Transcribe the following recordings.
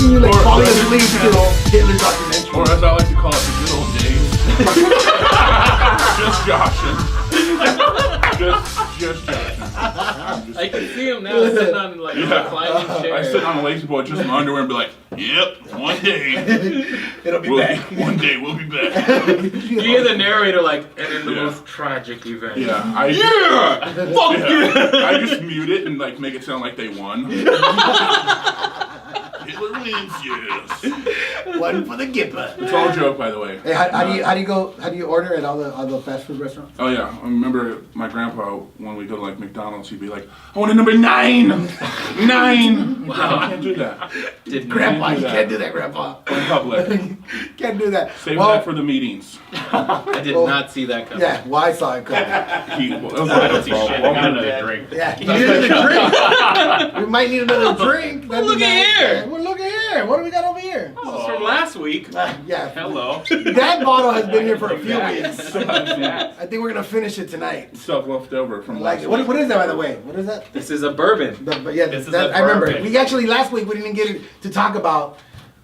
imagine you like falling asleep to Hitler's documentary. Or as I like to call it, the good old days. Just joshing. Just joshing. I can see him now sitting on like a reclining chair. I sit on a lazy boy just in my underwear and be like, yep, one day. It'll be back. One day we'll be back. You hear the narrator like, and in the most tragic event. Yeah. Fuck yeah. I just mute it and like make it sound like they won. Hitler wins, yes. One for the Gipper. It's all a joke, by the way. Hey, how do you order at all the fast food restaurants? Oh yeah, I remember my grandpa when we go to like McDonald's, he'd be like, "I want a number 9, 9." Wow, I can't do that. Grandpa, you can't do that, Grandpa. In public. Can't do that. Save that for the meetings. I did not see that coming. Yeah, well, I saw it coming. I don't see shit. I got another drink. Yeah, you need another drink. We might need another drink. Well, look at here. Well, look at here. What do we got over here? This is from last week. Yeah. Hello. That bottle has been here for a few Yeah. weeks. I think we're gonna finish it tonight. Stuff left over from Like, last what week. is that, by the way? What is that? This is a bourbon. Yeah, This is that, a I remember. bourbon. We actually last week we didn't get to talk about.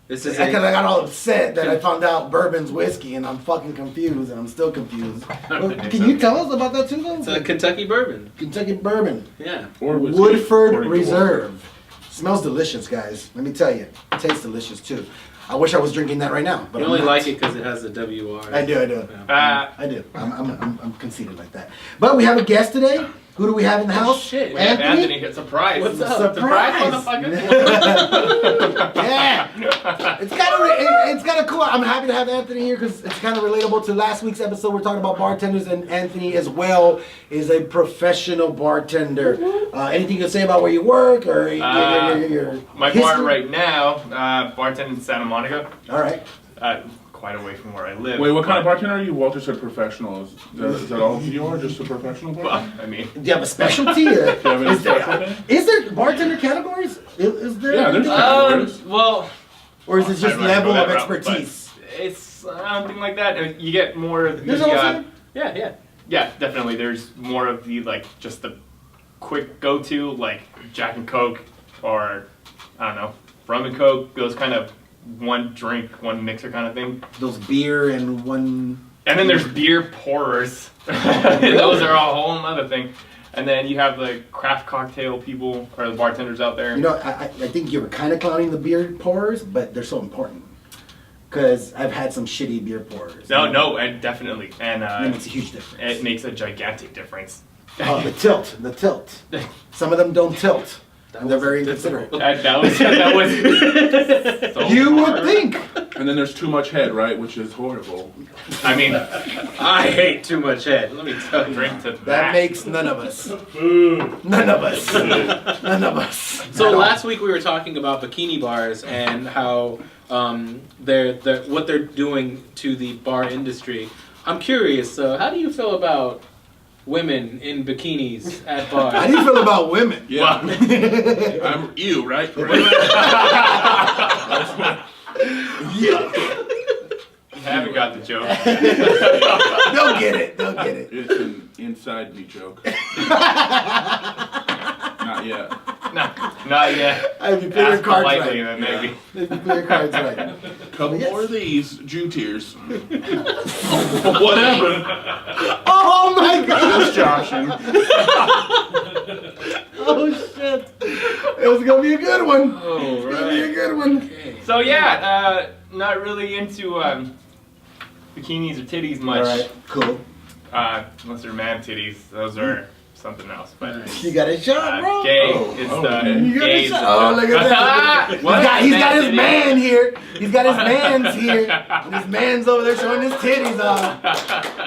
This is Because I got all upset that I found out bourbon's whiskey, and I'm fucking confused, and I'm still confused. Well, can you tell us about that too, though? It's a Kentucky bourbon. Kentucky bourbon. Yeah. Or whiskey, Woodford according to Reserve. Smells delicious, guys. Let me tell you. It tastes delicious too. I wish I was drinking that right now, but You I'm only not. like it because it has a WR. I do. Yeah. I do. I'm conceited like that. But we have a guest today. Who do we have in the house? Shit. We have Anthony get surprised. What's up? Surprise! Motherfucker. Yeah, it's kind of cool. I'm happy to have Anthony here because it's kind of relatable to last week's episode. We're talking about bartenders, and Anthony as well is a professional bartender. Anything you can say about where you work or your My history? bar right now, bartending in Santa Monica, All right. quite away from where I live. Wait, what kind of bartender are you? Walter said professional. Is that all you are? Just a professional Well, bartender? I mean, Do you have a specialty? Do you have any specialty? Is there bartender categories? Is there? Yeah, there's categories. well, Or is it just I'd rather level go of that route, expertise? but It's something like that. You get more of the. There's also- Yeah, definitely. There's more of the like just the quick go-to like Jack and Coke or I don't know rum and Coke. Those kind of one drink, one mixer kind of thing. Those beer and one. And then there's beer pourers. Those are a whole other thing. And then you have the craft cocktail people or the bartenders out there. You know, I think you were kind of clowning the beer pourers, but they're so important. Because I've had some shitty beer pourers. No, and definitely. And It makes a huge difference. it makes a gigantic difference. Oh, the tilt. Some of them don't tilt. And they're very inconsiderate. That was so You would hard. think. And then there's too much head, right? Which is horrible. I mean, I hate too much head. Let me tell you. drink to That makes none of us. None of us. None of us. So last week we were talking about bikini bars and how what they're doing to the bar industry. I'm curious. How do you feel about women in bikinis at bars? How do you feel about women? Yeah. I'm you, right? Yeah. I haven't got the joke. They'll get it. It's an inside me joke. Not yet. No, not yet. If you play your Ask cards politely, right. then maybe. If you play your cards right. Couple Yes. more of these Jew tears. Whatever. Oh my god! Just joshing. Oh shit! It was gonna be a good one. Oh, It's gonna be a right. good one. Okay. So yeah, not really into bikinis or titties much. Alright, cool. Unless they're man titties, those are something else. But Nice. You got a shot, bro? gay Oh, is oh, the okay. You got a gays. shot. Oh, look at that. What? He's got his titties? man here. He's got his mans here. And his man's over there showing his titties off.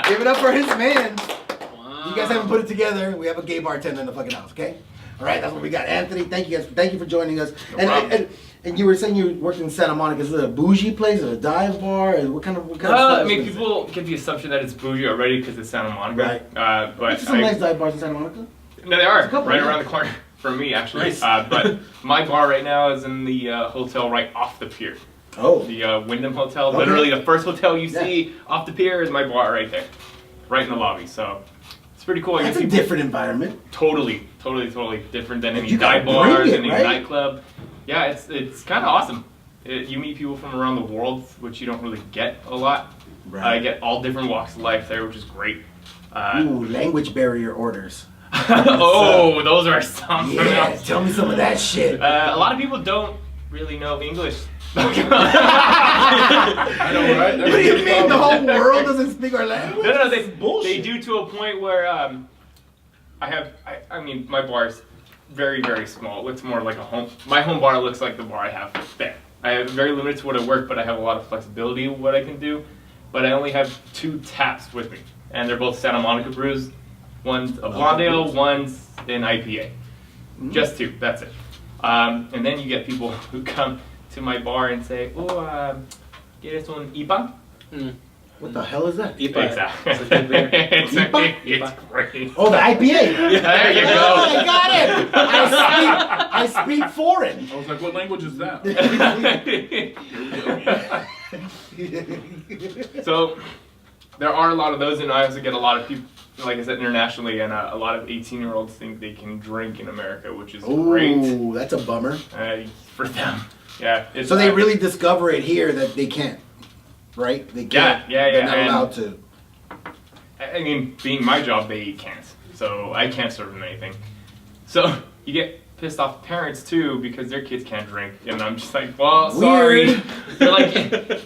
Give it up for his man. Wow. You guys haven't put it together. We have a gay bartender in the fucking house, okay? All right, that's what we got. Anthony, thank you guys. Thank you for joining us. problem. And you were saying you worked in Santa Monica. Is it a bougie place or a dive bar? Or what kind of I stuff mean, is it? people get the assumption that it's bougie already because it's Santa Monica. Right. But There's some nice dive bars in Santa Monica. no, they are a couple, right yeah. around the corner from me, actually. Nice. But my bar right now is in the hotel right off the pier. Oh. The Wyndham Hotel. Okay. Literally, the first hotel you Yeah. see off the pier is my bar right there, right in the lobby. So it's pretty cool. That's a People- different environment. Totally different than any You gotta dive bars, bring it, any right? nightclub. Yeah, it's kind of awesome. You meet people from around the world, which you don't really get a lot. Right. I get all different walks of life there, which is great. Ooh, language barrier orders. Oh, those are something Yeah, else. tell me some of that shit. A lot of people don't really know English. I know, right? What do you mean the whole world doesn't speak our language? No, This is bullshit. they do to a point where I mean, my bar's very, very small. It's more like a home. My home bar looks like the bar I have there. I have very limited to what I work, but I have a lot of flexibility in what I can do. But I only have 2 taps with me, and they're both Santa Monica brews. One's a blonde ale, one's an IPA. Just 2, that's it. And then you get people who come to my bar and say, "Oh, ¿quieres un IPA?" What the hell is that? IPA. Exactly. It's a good beer. it's, IPA? it's great. Oh, the IPA. There you Oh, go. I got it. I speak foreign. I was like, what language is that? So there are a lot of those, and I also get a lot of people, like I said, internationally, and a lot of 18-year-olds think they can drink in America, which is great Ooh, that's a bummer. for them. Yeah. It's, So they really discover it here that they can't, right? They can't. Yeah. They're not and- allowed to. I mean, being my job, they can't. So I can't serve them anything. So you get pissed off parents too because their kids can't drink, and I'm just like, well, sorry. Weird. They're like,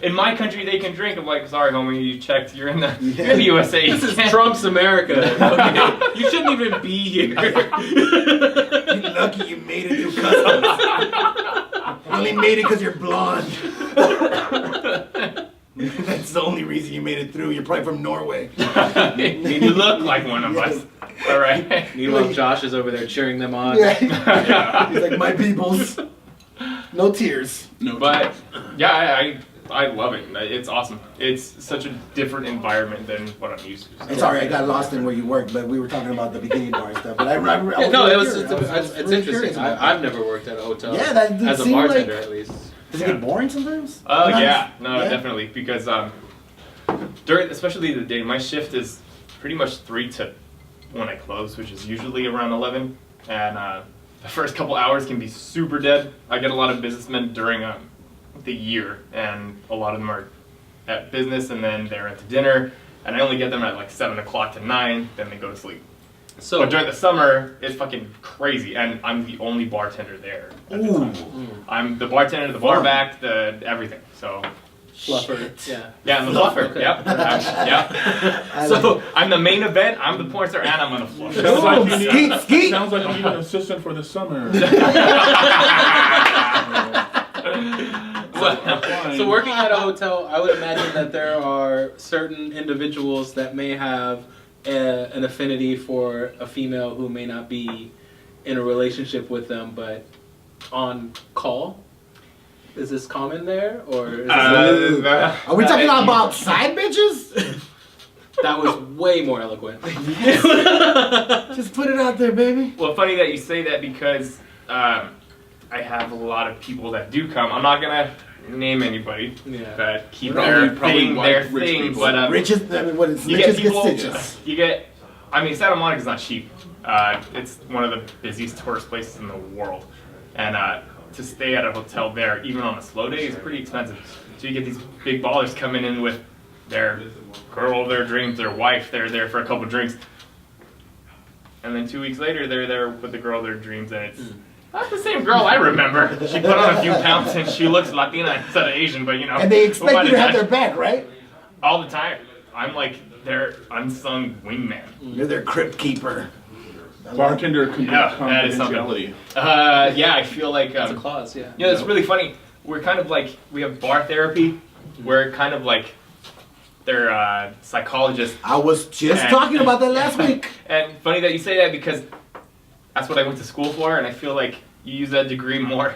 in my country they can drink. I'm like, sorry, homie, you checked. You're in the USA. This is Trump's America. Okay? You shouldn't even be here. You're lucky you made it through customs. You only made it because you're blonde. That's the only reason you made it through. You're probably from Norway. You look like one of us. All right. Meanwhile, Josh is over there cheering them on. Yeah. He's like, my peoples. No tears. No, But yeah, I love it. It's awesome. It's such a different environment than what I'm used to. So. It's alright, I got lost in where you work, but we were talking about the bikini bar and stuff. But I was Yeah, no, really it's curious. I was it's really interesting. curious about that. I've never worked at a hotel. Yeah, that did as a seem bartender like- at least. Does it get boring sometimes? Oh Sometimes? yeah, no, Yeah? definitely, because during, especially the day, my shift is pretty much 3 to when I close, which is usually around 11, and the first couple hours can be super dead. I get a lot of businessmen during the year, and a lot of them are at business, and then they're at the dinner, and I only get them at like 7 o'clock to 9, then they go to sleep. So But during the summer, it's fucking crazy, and I'm the only bartender there. At the time. I'm the bartender, the bar Fun. back, the everything. So fluffer. Yeah. yeah, I'm the fluffer. Okay. Yep. Yep. So I'm the main event. I'm the porn star, and I'm on the floor. Sounds like you need, Skeet. sounds like you need an assistant for the summer. So working at a hotel, I would imagine that there are certain individuals that may have an affinity for a female who may not be in a relationship with them, but on call. Is this common there, or is this Are we talking about side bitches? that was way more eloquent? Just put it out there, baby. Well, funny that you say that because I have a lot of people that do come. I'm not gonna name anybody Yeah. that keep Probably- their probably thing, white, their rich thing, people. but Riches, I mean, what is you riches get get people. stitches. You get. I mean, Santa Monica's not cheap. It's one of the busiest tourist places in the world, and to stay at a hotel there, even on a slow day, is pretty expensive. So you get these big ballers coming in with their girl of their dreams, their wife. They're there for a couple drinks, and then 2 weeks later, they're there with the girl of their dreams, and it's not the same girl I remember. She put on a few pounds, and she looks Latina instead of Asian, but you know. And they who expect might you to have done- their back, right? all the time. I'm like their unsung wingman. You're their crypt keeper. Bartender Yeah, that is something. confidentiality. Yeah, I feel like It's a clause, yeah. you know, it's really funny. We're kind of like we have bar therapy. We're kind of like their psychologists. I was just And- talking about that last week. And funny that you say that because that's what I went to school for, and I feel like you use that degree more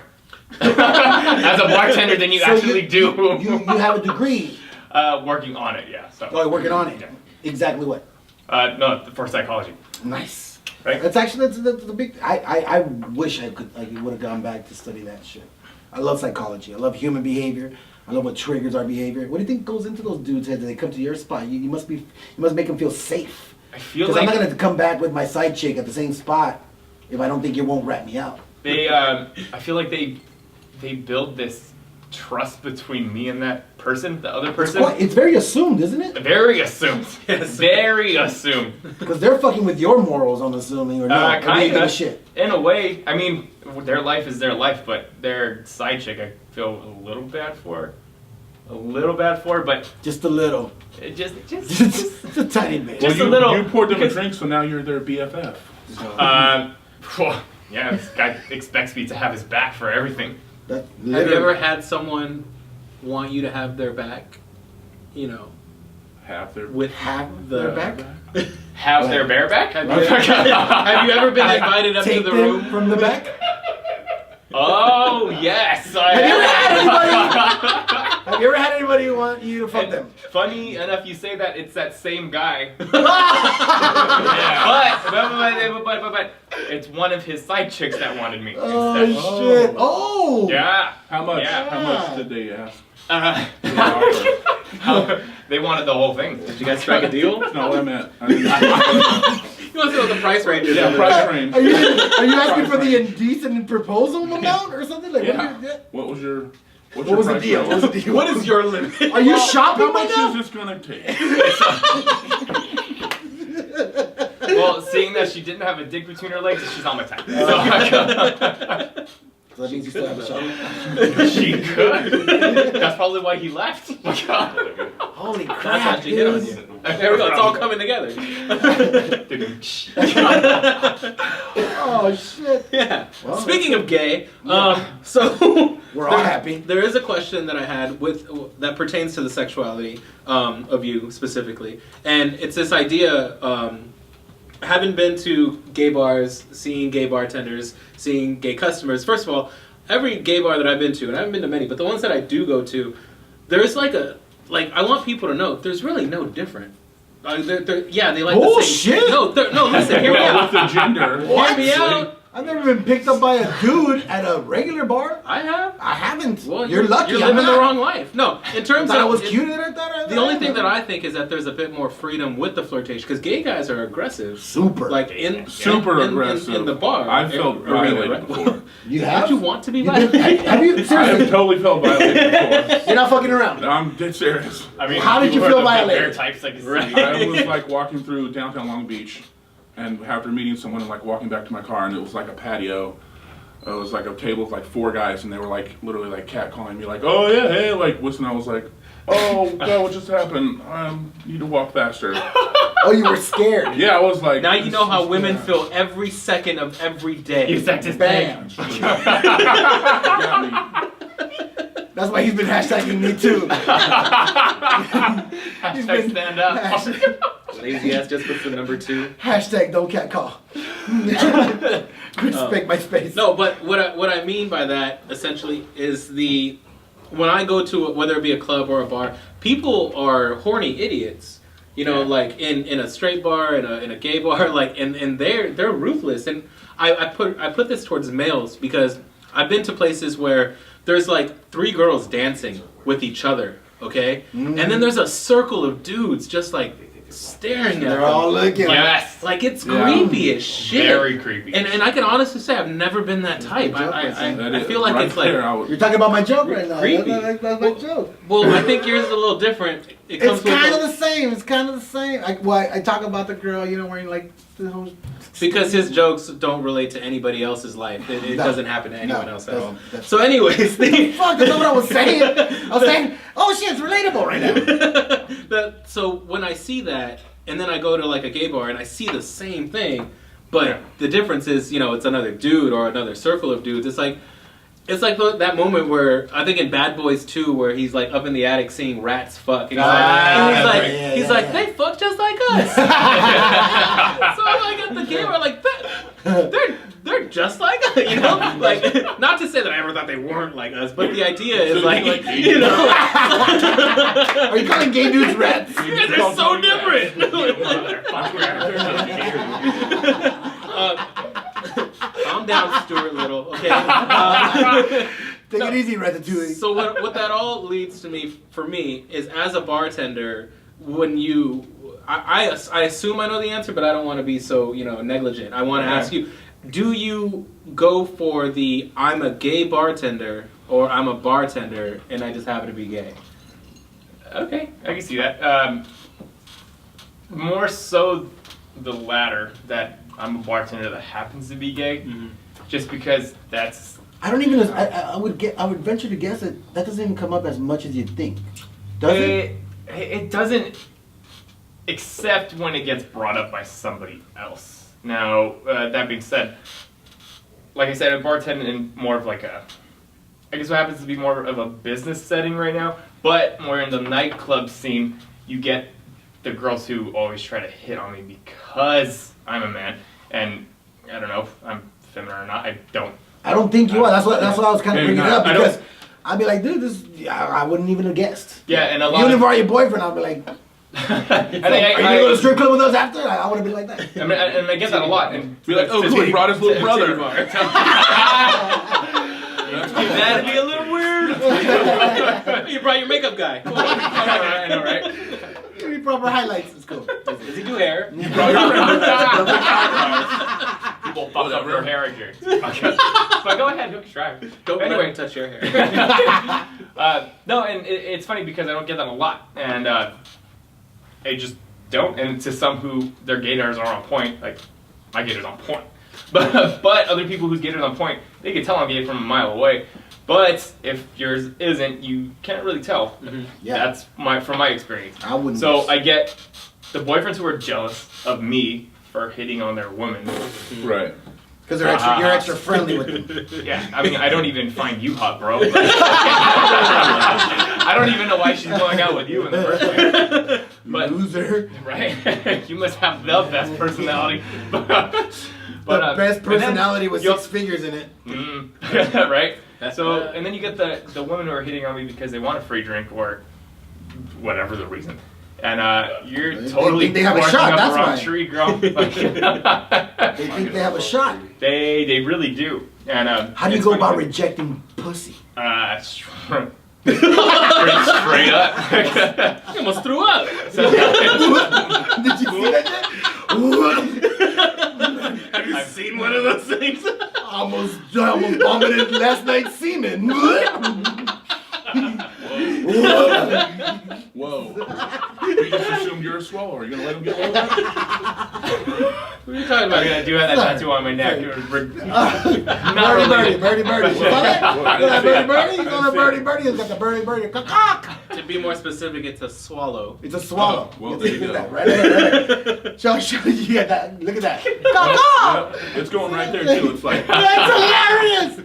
as a bartender than you So actually do. You have a degree. Working on it, yeah. So. Oh, you're working on it. Exactly what? No, for psychology. Nice. Right. That's actually that's the big. I wish I could would have gone back to study that shit. I love psychology. I love human behavior. I love what triggers our behavior. What do you think goes into those dudes' heads when they come to your spot? You must make them feel safe. I feel Because like I'm not gonna come back with my side chick at the same spot if I don't think you won't rat me out. they. I feel like they build this trust between me and that person, the other person. It's very assumed, isn't it? Very assumed. Yes. Very assumed. Because they're fucking with your morals, I'm assuming, or no? Or do you give a shit? In a way, I mean, their life is their life, but their side chick, I feel a little bad for. But Just a little. just Just a tiny bit. Just Well, a little. You poured them a drink, so now you're their BFF. So. Yeah, this guy expects me to have his back for everything. That, Have you ever had someone want you to have their back? You know, Half their with have the their back? Have their bareback? Have you ever been invited up to Take the them room? from the back? Oh, yes. Have you ever had anybody? Have you ever had anybody who want you to fuck And them? funny enough, you say that it's that same guy. But it's one of his side chicks that wanted me. Oh instead. shit! Oh. Yeah. How much? Yeah. How much did they ask? They wanted the whole thing. Did you guys strike a deal? That's not what I meant. You want to know what the price range is? Yeah, price range. Are you asking for the indecent proposal amount or something like? Yeah. What was your? What's What your was the price deal? range? What was the deal? What is your limit? Are you shopping How right much now? is this gonna take? Well, seeing that she didn't have a dick between her legs, she's on my type. So that means you still have a shop. She could. That's probably why he left. Holy That's crap, how she hit on dude! you. There we go. It's all coming together. Oh shit! Yeah. Well, Speaking of gay, so We're all happy. There is a question that I had that pertains to the sexuality of you specifically, and it's this idea. Having been to gay bars, seeing gay bartenders, seeing gay customers. First of all, every gay bar that I've been to, and I haven't been to many, but the ones that I do go to, there's I want people to know there's really no different. They like the same. Bullshit! No, listen, hear me Well, out. with the gender. Hear me out. I've never been picked up by a dude at a regular bar. I have. I haven't. Well, you're lucky. You're I'm living the not. wrong life. No, in terms Thought of I was cuter than I thought. the only thing that I think is that there's a bit more freedom with the flirtation because gay guys are aggressive. Super. Like Super in aggressive. the bar. I've felt violated right? before. You have? Don't you want to be You did- violated? have you I have seriously? totally felt violated before. You're not fucking around. I'm dead serious. I mean, How did you were feel the big violated? bear types, like, I was like walking through downtown Long Beach, and after meeting someone and like walking back to my car, and it was like a patio. It was like a table with like 4 guys, and they were like literally like catcalling me, like, "Oh yeah, hey," like whistling. I was like, "Oh God, what just happened? I need to walk faster." Oh, you were scared. Yeah, I was like. Now you know how women feel every second of every day. You sucked his Bam. dick. Got me. That's why he's been hashtagging me too. Hashtag stand up. Lazy ass just puts the number 2. Hashtag don't cat call. Respect my space. No, but what I mean by that essentially is when I go to whether it be a club or a bar, people are horny idiots. You know, like in a straight bar, in a gay bar, like and they're ruthless. And I put this towards males because I've been to places where there's like 3 girls dancing with each other, okay? And then there's a circle of dudes just like staring at They're them. all looking. Yes. Like it's Yeah. creepy as shit. Very creepy. And I can honestly say I've never been that type. I feel like it's like You're talking about my joke right now. Creepy. That's my joke. well, I think yours is a little different. It comes It's with kind of the same. It's kind of the same. I talk about the girl, wearing like the whole. because his jokes don't relate to anybody else's life. It No. doesn't happen to anyone No, else at all. doesn't. So, anyways, Fuck, that's not what I was saying. I was saying, oh shit, it's relatable right now. so when I see that, and then I go to like a gay bar and I see the same thing, but the difference is, it's another dude or another circle of dudes. It's like that moment where I think in Bad Boys 2 where he's like up in the attic seeing rats fuck, and he's like, they fuck just like us. So like at the gay bar, like they're just like us, like not to say that I ever thought they weren't like us, but the idea is like Are you calling gay dudes rats? they're so different. Calm down, Stuart Little. Okay. Take it easy, Ratatouille. So what that all leads to for me is as a bartender, when I assume I know the answer, but I don't want to be so negligent. I want to ask you, do you go for the I'm a gay bartender, or I'm a bartender and I just happen to be gay. Okay, I can see that. More so the latter, that I'm a bartender that happens to be gay, just because that's. I don't even. I would venture to guess that doesn't even come up as much as you'd think. Does it? It doesn't, except when it gets brought up by somebody else. Now, that being said, like I said, I'm bartending in more of like I guess what happens to be more of a business setting right now, but more in the nightclub scene, you get the girls who always try to hit on me because I'm a man, and I don't know if I'm feminine or not. I don't think you are. That's what I was kind of bringing up, because I'd be like, dude, I wouldn't even have guessed. Yeah, and a lot. Even if I were your boyfriend, I'd be like, are you gonna go to strip club with us after? I would have been like that. I mean, and I get that a lot. And be like, oh, cool, he brought his little brother. That'd be a little weird. You brought your makeup guy. Cool. I know, right? Give me proper highlights. It's cool. Does he do hair? You brought your People fuck up your hair again. But go ahead, hook try. Don't anyway, touch your hair. No, and it's funny because I don't get that a lot, and I just don't. And to some who their gators are on point, like my gator's on point. But other people whose gator's on point, they can tell I'm gay from a mile away. But if yours isn't, you can't really tell. Mm-hmm. Yeah. That's from my experience. I wouldn't. So I get the boyfriends who are jealous of me for hitting on their women. Right. Because you're extra friendly with them. Yeah, I mean, I don't even find you hot, bro. I don't even know why she's going out with you in the first place. But, loser. Right? You must have the best personality. But the best personality with 6 figures in it. Right? So, and then you get the women who are hitting on me because they want a free drink or whatever the reason. And you're totally they have a shot, up that's the wrong why. tree, girl. They think they have a shot. They really do. And how do you go about rejecting pussy? Straight up. I almost threw up. So, Did you see that shit? Have you seen one of those things? almost vomited last night's semen. Whoa. You just assumed you're a swallow. Are you going to let him get away with that? What are you talking about? I do have that tattoo on my neck. Birdie. You call that Birdie Birdie? You call that Birdie Birdie? It's got the Birdie Birdie. Cock. To be more specific, it's a swallow. It's a swallow. Oh, well, there you go. That, right there. Show you got that. Look at that. Cock. It's going right there, too. It's like... That's hilarious.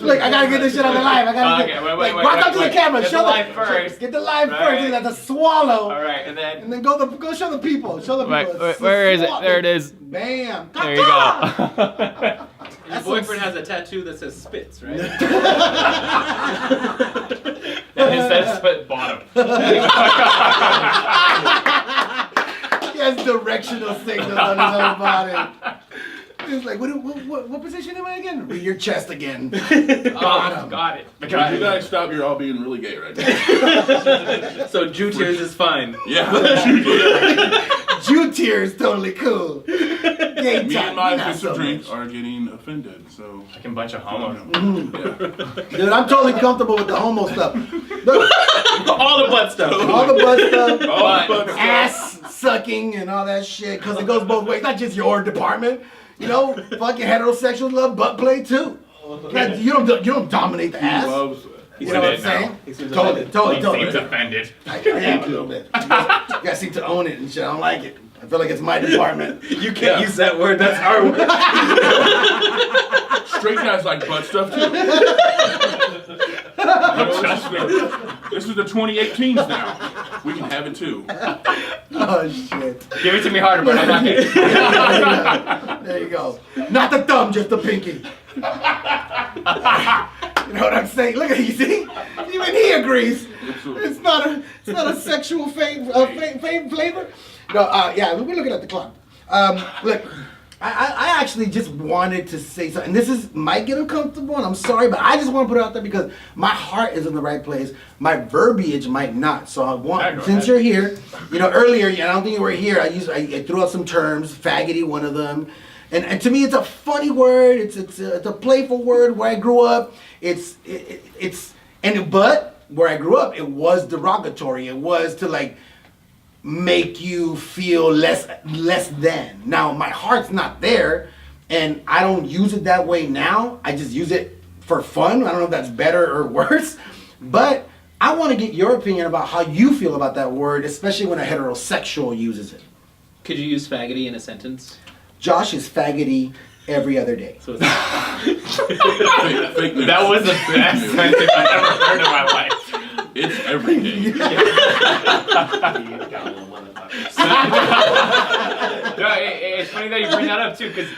Look, I gotta get this shit on the live. I gotta wait, walk up to the camera. Get Show the live first. Get the live Right. first. Look, that's a swallow. All right, and then go show the people. Show the people. Wait, where is it? There it is. Bam. There you go. Your boyfriend has a tattoo that says spits, right? And it says split bottom. He has directional signals on his own body. He's like, what position am I again? Read your chest again. Bottom. Got it. You guys stop, you're all being really gay right now. So Jew tears is fine. Yeah. Jew tears totally cool. Gay Me time, and my not sister so drink much. are getting offended, so... Like a bunch of homos. Yeah. Dude, I'm totally comfortable with the homo stuff. All the butt stuff. All the butt stuff. All the butt stuff. Ass sucking and all that shit, because it goes both ways. Not just your department. You know, fucking heterosexuals love butt play too. You don't dominate the He ass. loves... You know what I'm saying? Totally. Seems offended. I am a little bit. You guys seem to own it and shit. I don't like it. I feel like it's my department. You can't use that word. That's our word. Straight guys like butt stuff too. This is the 2018s now. We can have it too. Oh shit. Give it to me harder, but I'm not kidding. There you go. Not the thumb, just the pinky. You know what I'm saying? Look at you, see? Even he agrees. It's not a sexual flavor. No, yeah, we're looking at the clock. Look, I actually just wanted to say something. This might get uncomfortable, and I'm sorry, but I just want to put it out there because my heart is in the right place. My verbiage might not. So I want, since you're here, you know, earlier, I don't think you were here. I threw out some terms, faggoty, one of them. And to me, it's a funny word. It's a playful word. Where I grew up, but where I grew up, it was derogatory. It was to like make you feel less than. Now my heart's not there, and I don't use it that way now. I just use it for fun. I don't know if that's better or worse, but I want to get your opinion about how you feel about that word, especially when a heterosexual uses it. Could you use faggoty in a sentence? Josh is faggoty every other day. So it's Fake news. That was the best sentence I've ever heard in my life. It's every day. No, it's funny that you bring that up too, because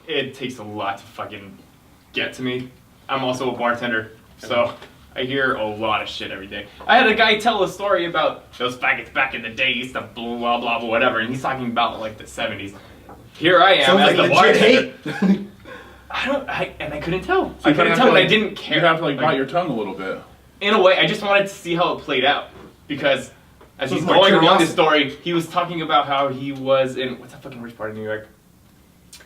it takes a lot to fucking get to me. I'm also a bartender, so I hear a lot of shit every day. I had a guy tell a story about those faggots back in the day used to blah blah blah whatever, and he's talking about like the 70s. Here I am Sounds as like the legit bartender. hate. I couldn't tell. So I couldn't tell, and I didn't care. You have to like bite your tongue a little bit. In a way, I just wanted to see how it played out, because as So he's it's more going along this curiosity. story, he was talking about how he was in what's that fucking rich part of New York?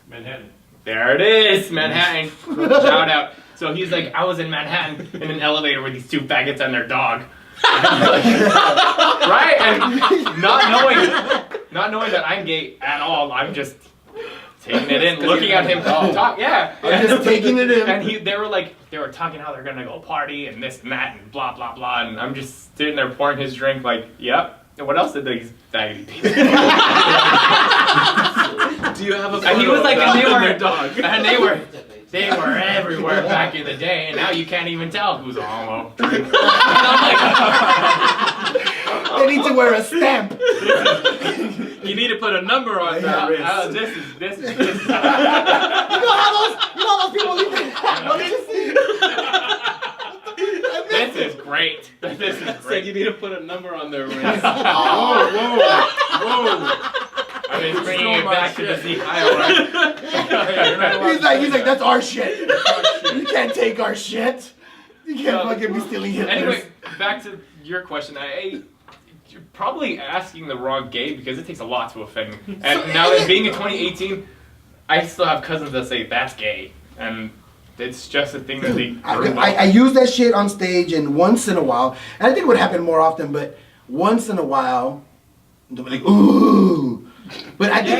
Manhattan. There it is, Manhattan. Shout out. So he's like, I was in Manhattan in an elevator with these two faggots and their dog. Right? And not knowing that I'm gay at all, I'm just taking it in, looking at him talk. Yeah. I'm just taking it in. And they were talking how they're gonna go party and this and that and blah blah blah, and I'm just sitting there pouring his drink like, yep. And what else did these faggoty people? Do you have a And he was like, and they their were dog? and they were everywhere back in the day, and now you can't even tell who's a homo. And I'm They need to wear a stamp. like, you need to put a number on that. This is. You know how those people leave it? What did you see? This is great. This is Said great. you need to put a number on their wrist. Whoa. I've been bringing Stole it my back to the shit. Z. He's like, that's our shit. You can't take our shit. You can't fucking be stealing Hitler's. Anyway, back to your question. You're probably asking the wrong gay, because it takes a lot to offend me. And now that being in 2018, I still have cousins that say that's gay, and it's just a thing that they grew up. I use that shit on stage, and once in a while, and I think it would happen more often, but once in a while, they'll be like, ooh. But I think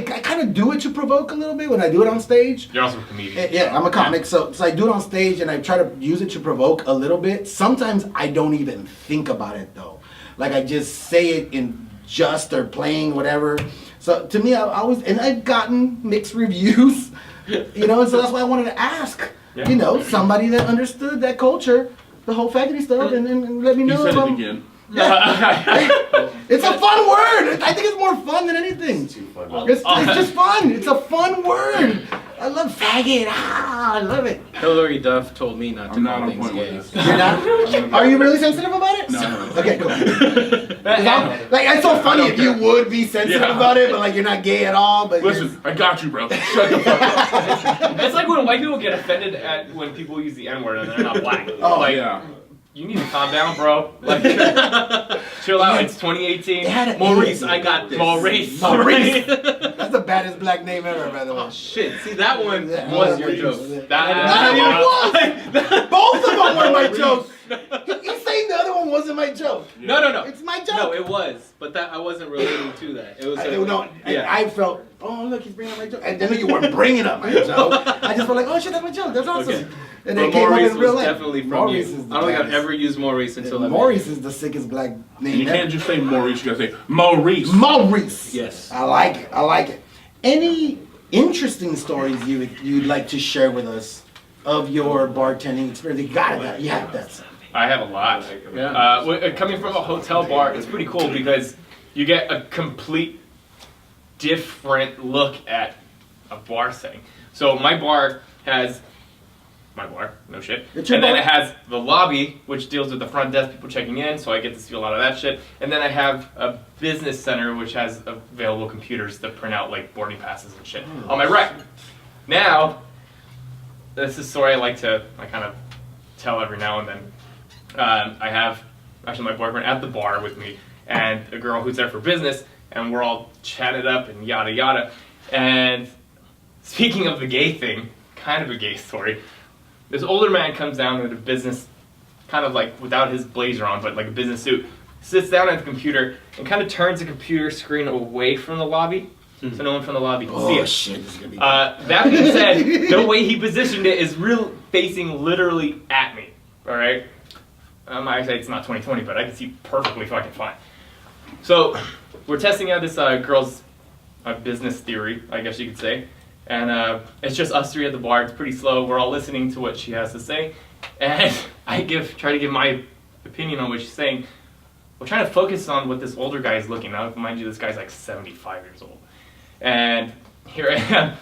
I kind of do it to provoke a little bit when I do it on stage. You're also a comedian. Yeah, I'm a comic, so I do it on stage, and I try to use it to provoke a little bit. Sometimes I don't even think about it, though. Like, I just say it in jest or playing, whatever. So to me, and I've gotten mixed reviews, you know, and so that's why I wanted to ask, Yeah. you know, somebody that understood that culture, the whole faggoty stuff, and let me He know said if it I'm... again. It's a fun word. I think it's more fun than anything. Too fun. It's just fun. It's a fun word. I love faggot. I love it. Hillary Duff told me not to I'm not call on things point gay. with this. You're not? Are you really sensitive about it? No. Okay, cool. 'Cause like, it's so funny if you would be sensitive Yeah. about it, but like you're not gay at all. But Listen, I got you, bro. Shut the fuck up. It's like when white people get offended at when people use the N-word and they're not black. Oh, like, Yeah. you need to calm down, bro. Like, chill out. It's 2018. It had an Maurice, A. I got this. Maurice. Maurice. That's the baddest black name ever, by the way. Oh shit! See that one Yeah. was your joke. None of them was. Both of them were my joke. He's saying the other one wasn't my joke. No. It's my joke. No, it was, but that I wasn't relating to that. It was. I felt, oh look, he's bringing up my joke. I didn't know you weren't bringing up my joke. I just felt like, oh shit, that's my joke. That's awesome. Okay. And But then it came up Maurice in real was life. definitely from Maurice you. is the I don't think I've baddest. ever used Maurice until I met Maurice is the sickest black name You ever. can't just say Maurice, you gotta say Maurice. Maurice. Yes. I like it. I like it. Any interesting stories you'd like to share with us of your bartending experience? You got it. You have that. I have a lot. Yeah. Coming from a hotel bar, it's pretty cool because you get a complete different look at a bar setting. So my bar has no shit. It's your And then bar? it has the lobby, which deals with the front desk people checking in, so I get to see a lot of that shit. And then I have a business center, which has available computers that print out like boarding passes and shit on my right. Now, this is a story I kind of tell every now and then. I have actually my boyfriend at the bar with me, and a girl who's there for business, and we're all chatted up and yada yada. And speaking of the gay thing, kind of a gay story, this older man comes down with a business, kind of like without his blazer on, but like a business suit, sits down at the computer and kind of turns the computer screen away from the lobby, so no one from the lobby can see it. Shit, this is gonna be That being said, the way he positioned it is facing literally at me. All right. I say it's not 2020, but I can see perfectly fucking fine. So we're testing out this girl's business theory, I guess you could say, and it's just us three at the bar. It's pretty slow. We're all listening to what she has to say, and I try to give my opinion on what she's saying. We're trying to focus on what this older guy is looking at. Mind you, this guy's like 75 years old. And here I am,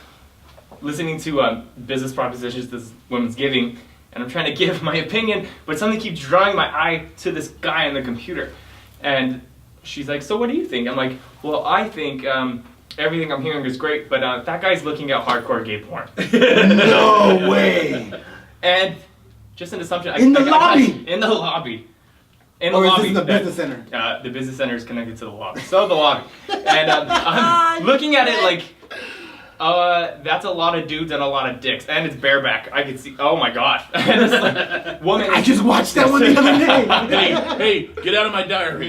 listening to business propositions this woman's giving, and I'm trying to give my opinion, but something keeps drawing my eye to this guy on the computer. And she's like, so what do you think? I'm like, well, I think everything I'm hearing is great, but that guy's looking at hardcore gay porn. no way. And just an assumption. In the lobby? In the lobby. In the Or is lobby. this the business center? The business center is connected to the lobby. So the lobby. And I'm looking at it like, that's a lot of dudes and a lot of dicks. And it's bareback. I can see, oh my god. And this like, woman I just watched that one the other day. Hey, get out of my diary.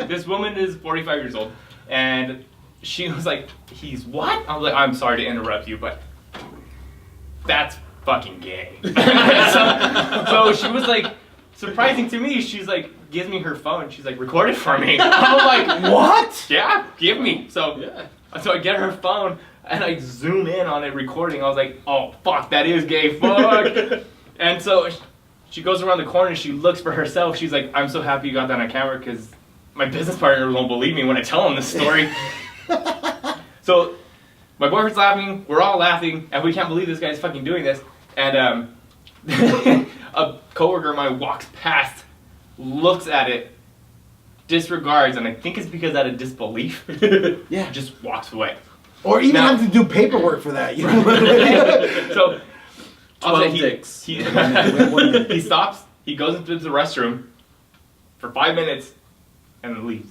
This woman is 45 years old. And she was like, he's what? I was like, I'm sorry to interrupt you, but that's fucking gay. so she was like, surprising to me, she's like, gives me her phone. She's like, record it for me. I'm like, What? yeah, give me. So I get her phone and I zoom in on it recording. I was like, oh fuck, that is gay, fuck. And so she goes around the corner and she looks for herself. She's like, I'm so happy you got that on camera because my business partner won't believe me when I tell him this story. So my boyfriend's laughing, we're all laughing, and we can't believe this guy's fucking doing this. And a coworker of mine walks past, looks at it, disregards, and I think it's because out of disbelief, just walks away. Or even Now- have to do paperwork for that. You know? So 12 dicks. he stops, he goes into the restroom for 5 minutes, and then leaves.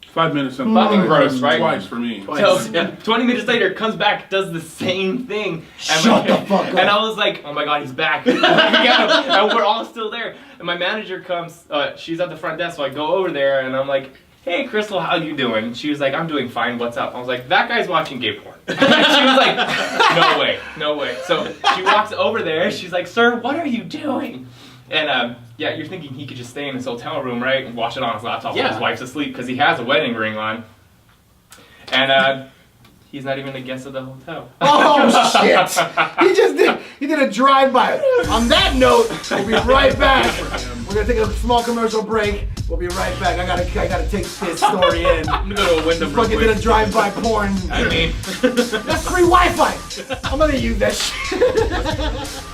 5 minutes and Fucking gross, right? Twice for me. So 20 minutes later, comes back, does the same thing. And Shut the fuck up. And I was like, oh my god, he's back. And we're all still there. And my manager comes, she's at the front desk, so I go over there and I'm like, hey Crystal, how you doing? She was like, I'm doing fine, what's up? I was like, that guy's watching gay porn. And she was like, no way. So she walks over there, she's like, sir, what are you doing? And you're thinking he could just stay in his hotel room, right, and watch it on his laptop while his wife's asleep because he has a wedding ring on. And he's not even a guest of the hotel. Oh shit! He did a drive-by. On that note, we'll be right back. We're gonna take a small commercial break. We'll be right back. I gotta take this story in. I'm gonna go to a window real Fucking quick. did a drive-by porn. I mean, That's free Wi-Fi. I'm gonna use that shit.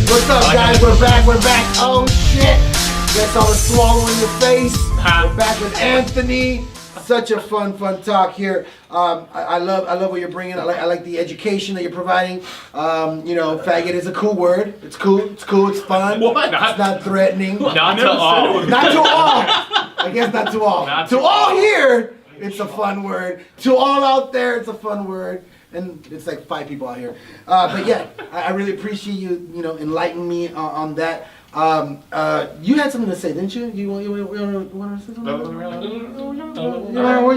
What's up, guys? We're back. Oh shit! You guys saw the swallow in your face. We're back with Anthony. Such a fun talk here. I love what you're bringing. I like the education that you're providing. Faggot is a cool word. It's cool. It's fun. What? It's not threatening. Not to all. Not to all. I guess not to all. Not to to all all. here, it's a fun word. To all out there, it's a fun word. And it's like 5 people out here. But yeah, I really appreciate you, enlightening me on that. You had something to say, didn't you? You want to say something?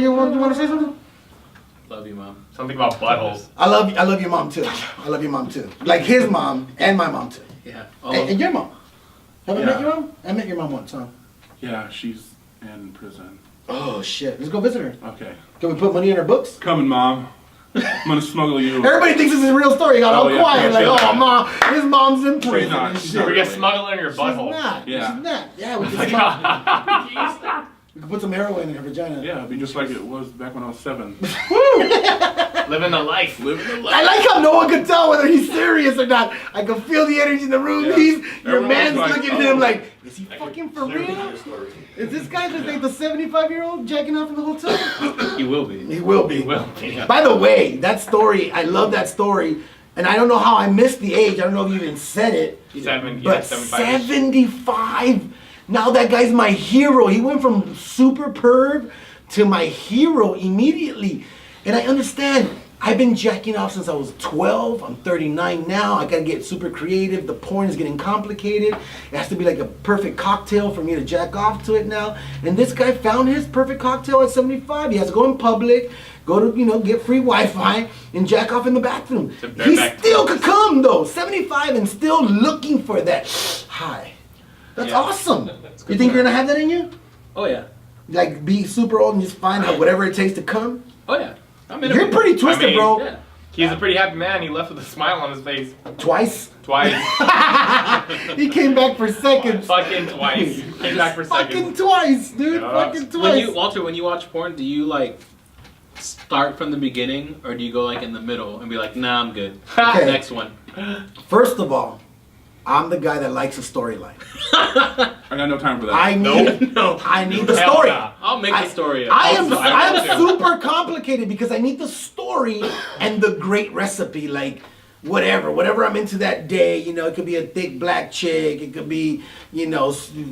You want to say something? love you, mom. Something about buttholes. I love your mom too. I love your mom too. Like his mom and my mom too. Yeah. And your mom. Have I met Yeah. your mom? I met your mom once, huh? Yeah, she's in prison. Oh shit. Let's go visit her. Okay. Can we put money in her books? Coming, Mom. I'm gonna smuggle you. Everybody thinks this is a real story. You got all Oh, yeah, quiet, like, yeah. oh, mom, his mom's in prison not. and She's shit. not. We get smuggled in your She's butthole. not. Yeah. She's not. Yeah, we can smuggle. We can put some heroin in her vagina. Yeah, it'd be just like it was back when I was 7. Living the life. Living the life. I like how no one can tell whether he's serious or not. I can feel the energy in the room. Yeah. Your Everyone's man's like, looking at oh. him like, is he I fucking fucking for real? Is this guy just like the 75-year-old jacking off in the hotel? He will be. He will be. He will be. By the way, that story, I love that story. And I don't know how I missed the age. I don't know if you even said it. 75. 75. Now that guy's my hero. He went from super perv to my hero immediately. And I understand. I've been jacking off since I was 12. I'm 39 now. I gotta get super creative. The porn is getting complicated. It has to be like a perfect cocktail for me to jack off to it now. And this guy found his perfect cocktail at 75. He has to go in public, go to, get free Wi-Fi and jack off in the bathroom. He still could come though. 75 and still looking for that high. That's awesome. You think you're gonna have that in you? Oh yeah. Like be super old and just find out whatever it takes to come? Oh yeah. You're pretty twisted, bro. Yeah. He's a pretty happy man. He left with a smile on his face. Twice? Twice. He came back for seconds. Fucking twice. Came back for seconds. Fucking twice, dude. Yeah. Fucking twice. Walter, when you watch porn, do you like start from the beginning or do you go like in the middle and be like, nah, I'm good. Okay. Next one. First of all, I'm the guy that likes a storyline. I got no time for that. I need the Hell story. nah. I'll make the story up. I am I will too. super complicated because I need the story and the great recipe, like whatever I'm into that day. It could be a thick black chick, it could be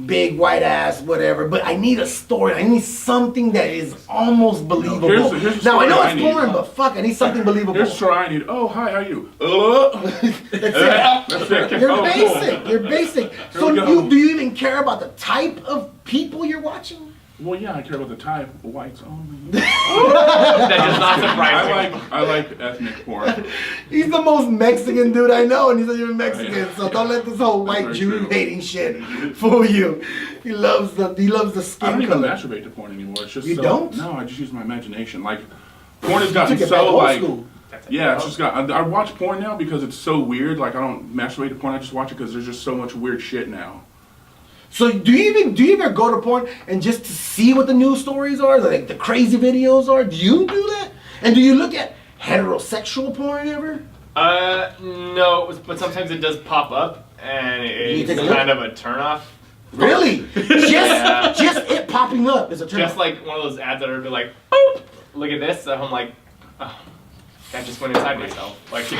big white ass, whatever. But I need a story. I need something that is almost believable. Here's the Now I know story it's I need. boring, but fuck, I need something believable. Here's what I need. Oh, hi, how are you? That's it. You're Oh, basic. cool. You're basic. Here So we go. do you even care about the type of people you're watching? Well, yeah, I care about the type. Whites only. That does not surprise me. I like ethnic porn. He's the most Mexican dude I know, and he's not even Mexican. Yeah. So don't let this whole white That's Jew true. hating shit fool you. He loves the I skin don't even color. masturbate to porn anymore. It's just You so, don't? No, I just use my imagination. Like, porn has You gotten took it back so old like. school. Yeah, it's just got. I watch porn now because it's so weird. Like, I don't masturbate to porn. I just watch it because there's just so much weird shit now. So do you ever go to porn and just to see what the news stories are, like the crazy videos are? Do you do that? And do you look at heterosexual porn ever? No, but sometimes it does pop up, and You it's take a look? kind of a turnoff. Really? Just it popping up is a turn. Just like one of those ads that are like, boop, look at this. And I'm like, oh, that just went inside myself. Like,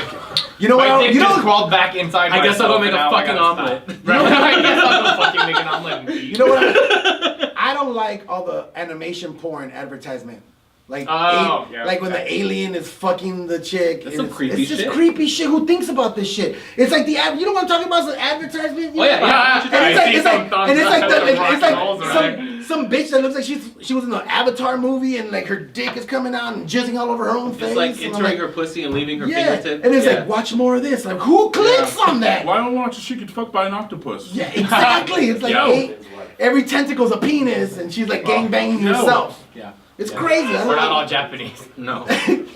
You know what? my dick You just know, crawled back inside I guess I'll go myself, make and a now I fucking gotta omelet. stop. Right? I guess I'll go fucking make an omelet and eat. you know what? I don't like all the animation porn advertisement. Like, Oh, yeah, like when the okay. alien is fucking the chick. That's and some creepy it's just shit. creepy shit. Who thinks about this shit? It's like the ad. You know what I'm talking about? It's an advertisement. You Oh, yeah, know? yeah. And it's I like, see it's like, some thumbs and it's like, up, the, some rock it's like and rolls, right? some bitch that looks like she was in an Avatar movie and like her dick is coming out and jizzing all over her own face. It's like and I'm entering her pussy and leaving her yeah, fingertip. and it's Yeah. like watch more of this. Like who clicks on that? Why don't watch she get fucked by an octopus? Yeah, exactly. It's like Yo. every tentacle's a penis, and she's like gang banging no. herself. Yeah. It's crazy. I We're not don't all know. Japanese. No.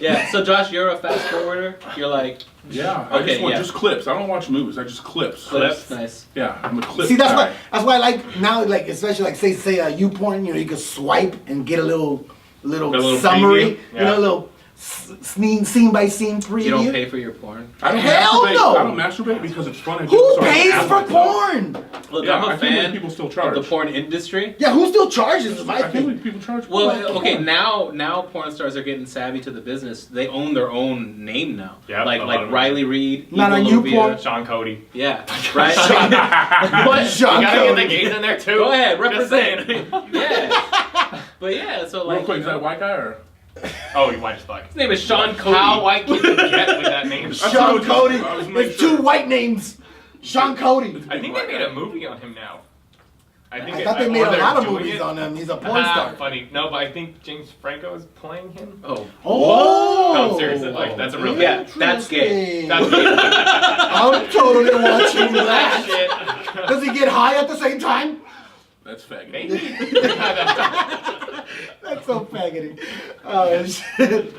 Yeah. So Josh, you're a fast forwarder. You're like Yeah, I just Okay, want yeah. just clips. I don't watch movies. I just clips. Clips. Nice. Yeah, I'm a clip See, that's guy. why I like now, like especially like say you porn. You can swipe and get a little little summary. preview? You know, Yeah. a little scene by scene preview. You don't pay for your porn. I don't Hell masturbate. no! I don't masturbate because it's fun. I do Who it so I can pays ask for myself. porn? Look, Yeah, I'm I a can't believe fan people still of charge. the porn industry. Yeah, who still charges? Is my I can't thing. believe people charge. Well, for okay, porn. now porn stars are getting savvy to the business. They own their own name now. Yeah, like a lot of them. Riley Reid, Not on Evil YouPorn. Olivia. Sean Cody. Yeah, right. What? Sean You gotta get Cody. the gays in there too. Go ahead, Just represent. saying. Yeah, but yeah, so like Real quick, is that white guy or? Oh, you white as fuck. his name is Sean Cody. How white can you get with that name? Sean Cody. I was making It's two sure. white names. Sean Cody. I think they made a movie on him now. I thought they made a lot of movies on him. He's a porn star. Funny. No, but I think James Franco is playing him. Oh, Oh. No, seriously, like, that's a real thing. Yeah, that's gay. That's I'm totally watching that. shit. Does he get high at the same time? That's faggot. Maybe. That's so faggoty. Oh shit.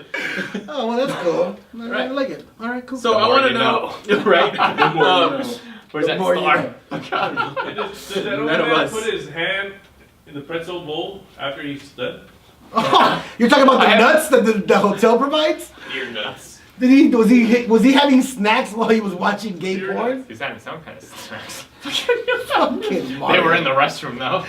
Oh well, that's cool. I Right. like it. All right, cool. so The I more want to you know, right? The more you know. Where's The that more you star? know. Does that old None of man us. put his hand in the pretzel bowl after he's done? You're talking about the I have- nuts that the hotel provides? Ear nuts. Was he having snacks while he was watching gay Ear porn? nuts. He's having some kind of snacks. Fucking Mario. They were in the restroom though.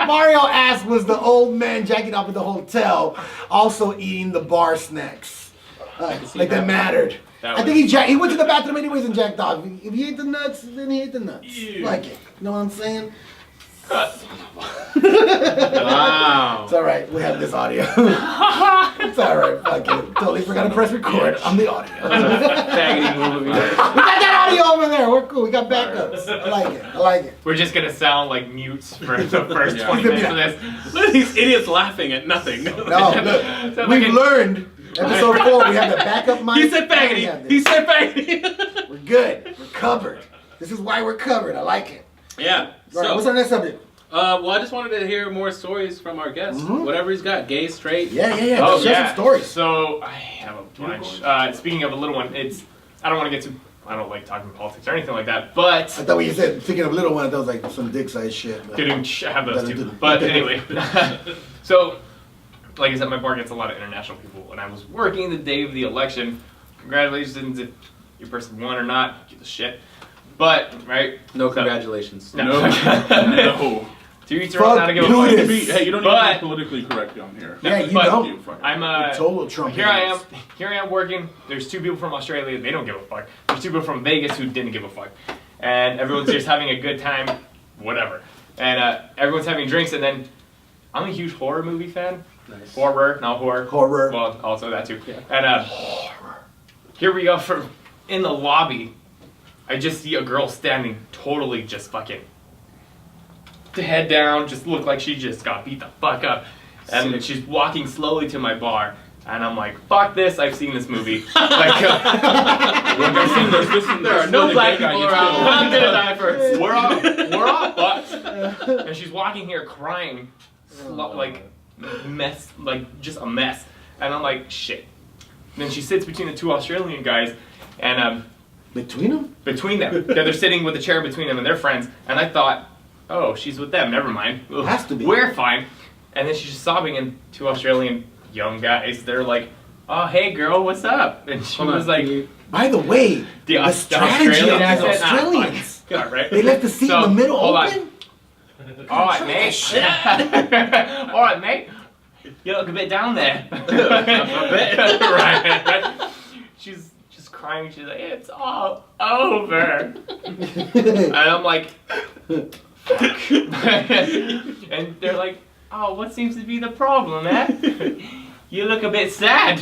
Mario asked, was the old man jacking off at the hotel also eating the bar snacks? Like that mattered. I think he went to the bathroom anyways and jacked off. If he ate the nuts, then he ate the nuts. Ew. Like it. You know what I'm saying? Wow. It's alright, we have this audio. It's alright, fuck it. Totally forgot to press record on the audio. Faggoty move. We got that audio over there. We're cool. We got backups. I like it. I like it. We're just gonna sound like mutes for the first Yeah. 20 minutes of this. Look at these idiots laughing at nothing. No, look. We've learned. Episode 4, we have the backup mic. He said faggoty. He said faggoty. We're good. We're covered. This is why we're covered. I like it. Yeah. All right, So, what's our next subject? well, I just wanted to hear more stories from our guests. Whatever he's got, gay, straight. Yeah. Oh, Share some stories. So I have a bunch. Speaking of a little one, I don't want to get too. I don't like talking politics or anything like that. But I thought when you said, speaking of little one, that was like some dick size shit. but- I have those too. But anyway, so like I said, my bar gets a lot of international people, and I was working the day of the election. Congratulations if your person won or not. Give a shit. But right, No congratulations. no. No. No. To each their own, not to give a fuck. Buddhist. Hey, you don't need to be politically correct on here. Yeah, you but don't. You fucking- I'm Total Trump. Here I am. haters. Here I am working. There's two people from Australia. They don't give a fuck. There's two people from Vegas who didn't give a fuck, and everyone's just having a good time, whatever. And everyone's having drinks, and then I'm a huge horror movie fan. Nice. Horror, not horror. Horror. Well, also that too. Yeah. And here we go from in the lobby. I just see a girl standing, totally just fucking head down, just look like she just got beat the fuck up. And Sick. she's walking slowly to my bar, and I'm like, fuck this, I've seen this movie. Like, I've seen this. There are no black people around. I'm gonna die first. We're all fucked. And she's walking here crying, like just a mess. And I'm like, shit. And then she sits between the two Australian guys, and Between them? between them, they're sitting with a chair between them and they're friends. And I thought, oh, she's with them. Never mind. Has to be. We're fine. And then she's just sobbing, and two Australian young guys, they're like, oh, hey girl, what's up? And she was like, By the way, the strategy of Australian the accent? Australians. Yeah, right. They left the seat So, in the middle hold on. open? All right, mate. All right, mate. You look a bit down there. right. She's just crying. She's like, it's all over. And I'm like, fuck. And they're like, oh, what seems to be the problem, eh? You look a bit sad.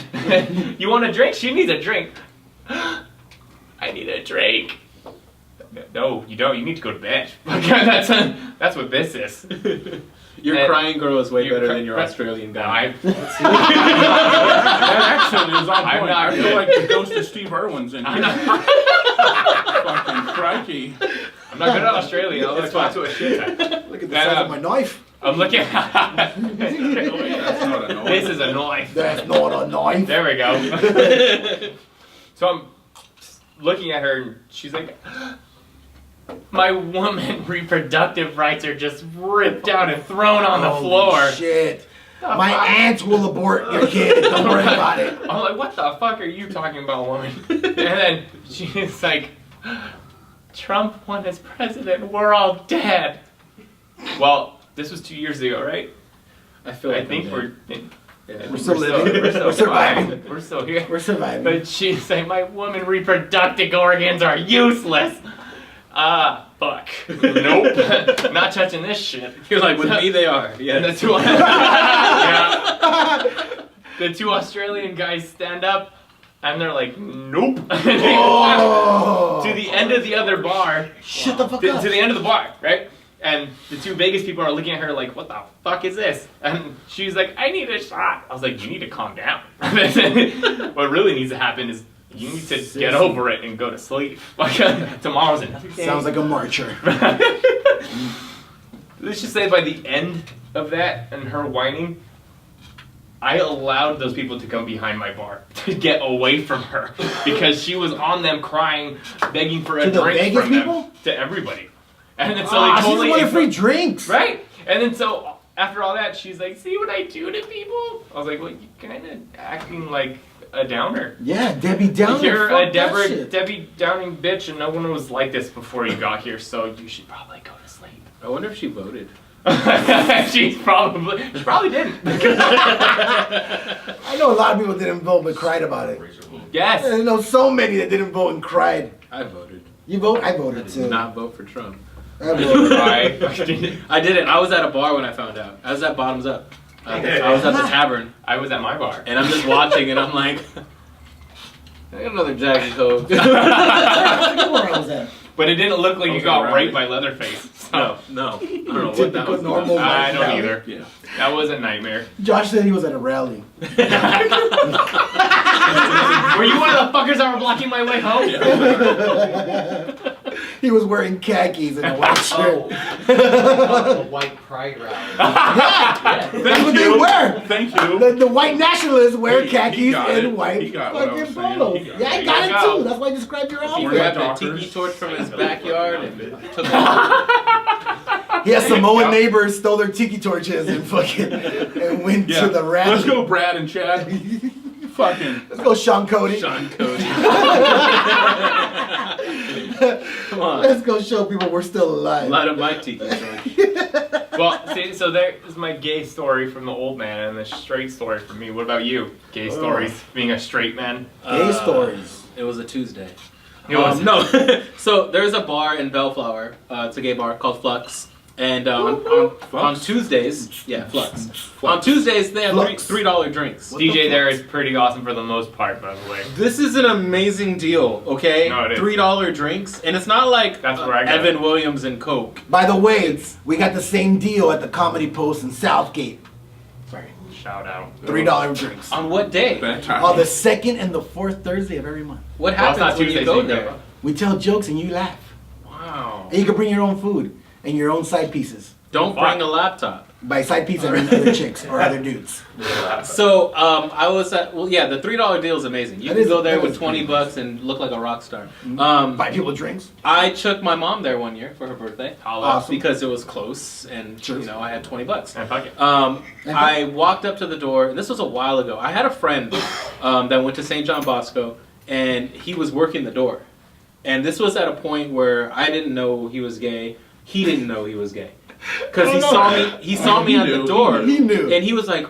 You want a drink? She needs a drink. I need a drink. No, you don't. You need to go to bed. That's what this is. Your And crying girl is way your better cry- than your cry- Australian guy. That accent is on I'm point. not I feel good. like the ghost of Steve Irwin's in here. Fucking crikey. I'm not good at Australian. I'll It's talk to a shit ton. Look at the size of my knife. I'm looking. That's not a noise. This is a knife. That's not a knife. There we go. So I'm looking at her, and she's like, my woman reproductive rights are just ripped out and thrown on the Holy floor. Shit. The My fuck? aunt will abort your kid. Don't worry about it. I'm like, what the fuck are you talking about, woman? And then she's like, Trump won as president. We're all dead. Well, this was 2 years ago, right? I feel like I think I'm we're. dead. Yeah. We're still living. We're still We're surviving. fine. We're still here. We're surviving. But she's saying my woman reproductive organs are useless. Fuck. Nope. Not touching this shit. You're like, with me they are. And Yeah. the two, yeah. The two Australian guys stand up, and they're like, nope. Oh. To the end of the other bar. Shut the fuck To up. the end of the bar, right? And the two Vegas people are looking at her like, what the fuck is this? And she's like, I need a shot. I was like, you need to calm down. What really needs to happen is you need to get over it and go to sleep. Like, tomorrow's another day. Sounds like a marcher. Let's just say by the end of that and her whining, I allowed those people to come behind my bar to get away from her because she was on them crying, begging for a To the drink Vegas from them. people? To everybody. And then so Ah, they she just totally wanted free drinks. right. And then so after all that, she's like, see what I do to people? I was like, well, you kind of acting like a downer. Yeah, Debbie Downer. You're fuck a that shit. Debbie Downing bitch, and no one was like this before you got here, so you should probably go to sleep. I wonder if she voted. she probably didn't. I know a lot of people didn't vote but cried about it. Yes. I know so many that didn't vote and cried. I voted. You vote? I I voted did too. not vote for Trump. I voted. I didn't. I was at a bar when I found out. I was at Bottoms Up. I was at the tavern, I was at my bar. and I'm just watching, and I'm like, I got another Jack and Coke. Where I was at. But it didn't look like you Okay, got right. raped by Leatherface. So. No. I don't know what that Typical was. normal about. I don't white either. Yeah. That was a nightmare. Josh said he was at a rally. Were you one of the fuckers that were blocking my way home? He was wearing khakis and a white shirt. The white pride rally. That's what they wear. Thank you. The white nationalists wear He khakis got and it. white He got what I fucking was saying. polos. He got Yeah, I it. got There it you go. too. That's why I described your He outfit. grabbed a Dockers. tiki torch from his backyard and took off. Yeah, Samoan neighbors stole their tiki torches and fucking and went Yeah. to the rally. Let's go, Brad and Chad. Fucking. Let's go, Sean Cody. Sean Cody. Come on. Let's go show people we're still alive. Light up my tiki torch. Well, see, so there is my gay story from the old man and the straight story from me. What about you? Gay stories, being a straight man. Gay stories. It was a Tuesday. It was. No. So there's a bar in Bellflower. It's a gay bar called Flux. And on Tuesdays, yeah, Flux. On Tuesdays, they have Flux. $3 drinks. DJ there is pretty awesome for the most part, by the way. This is an amazing deal, okay? No, it is. $3 drinks. And it's not like That's where I got Evan Williams and Coke. By the way, we got the same deal at the Comedy Post in Southgate. Shout out. $3 drinks. On what day? Bad time. On the second and the fourth Thursday of every month. What Well, it's not happens when Tuesday, you so go you there? go. We tell jokes and you laugh. Wow. And you can bring your own food and your own side pieces. Don't Fuck. bring a laptop. By side pieces, I mean other chicks or other dudes. So I was at the $3 deal is amazing. You That can is- go there that with is $20 pretty and look like a rock star. Buy people drinks. I took my mom there one year for her birthday Awesome. because it was close and Sure. I had $20. And fuck it. I walked up to the door, and this was a while ago. I had a friend that went to St. John Bosco, and he was working the door. And this was at a point where I didn't know he was gay. He didn't know he was gay. Because he saw me. He saw me He at knew. the door. He knew. And he was like,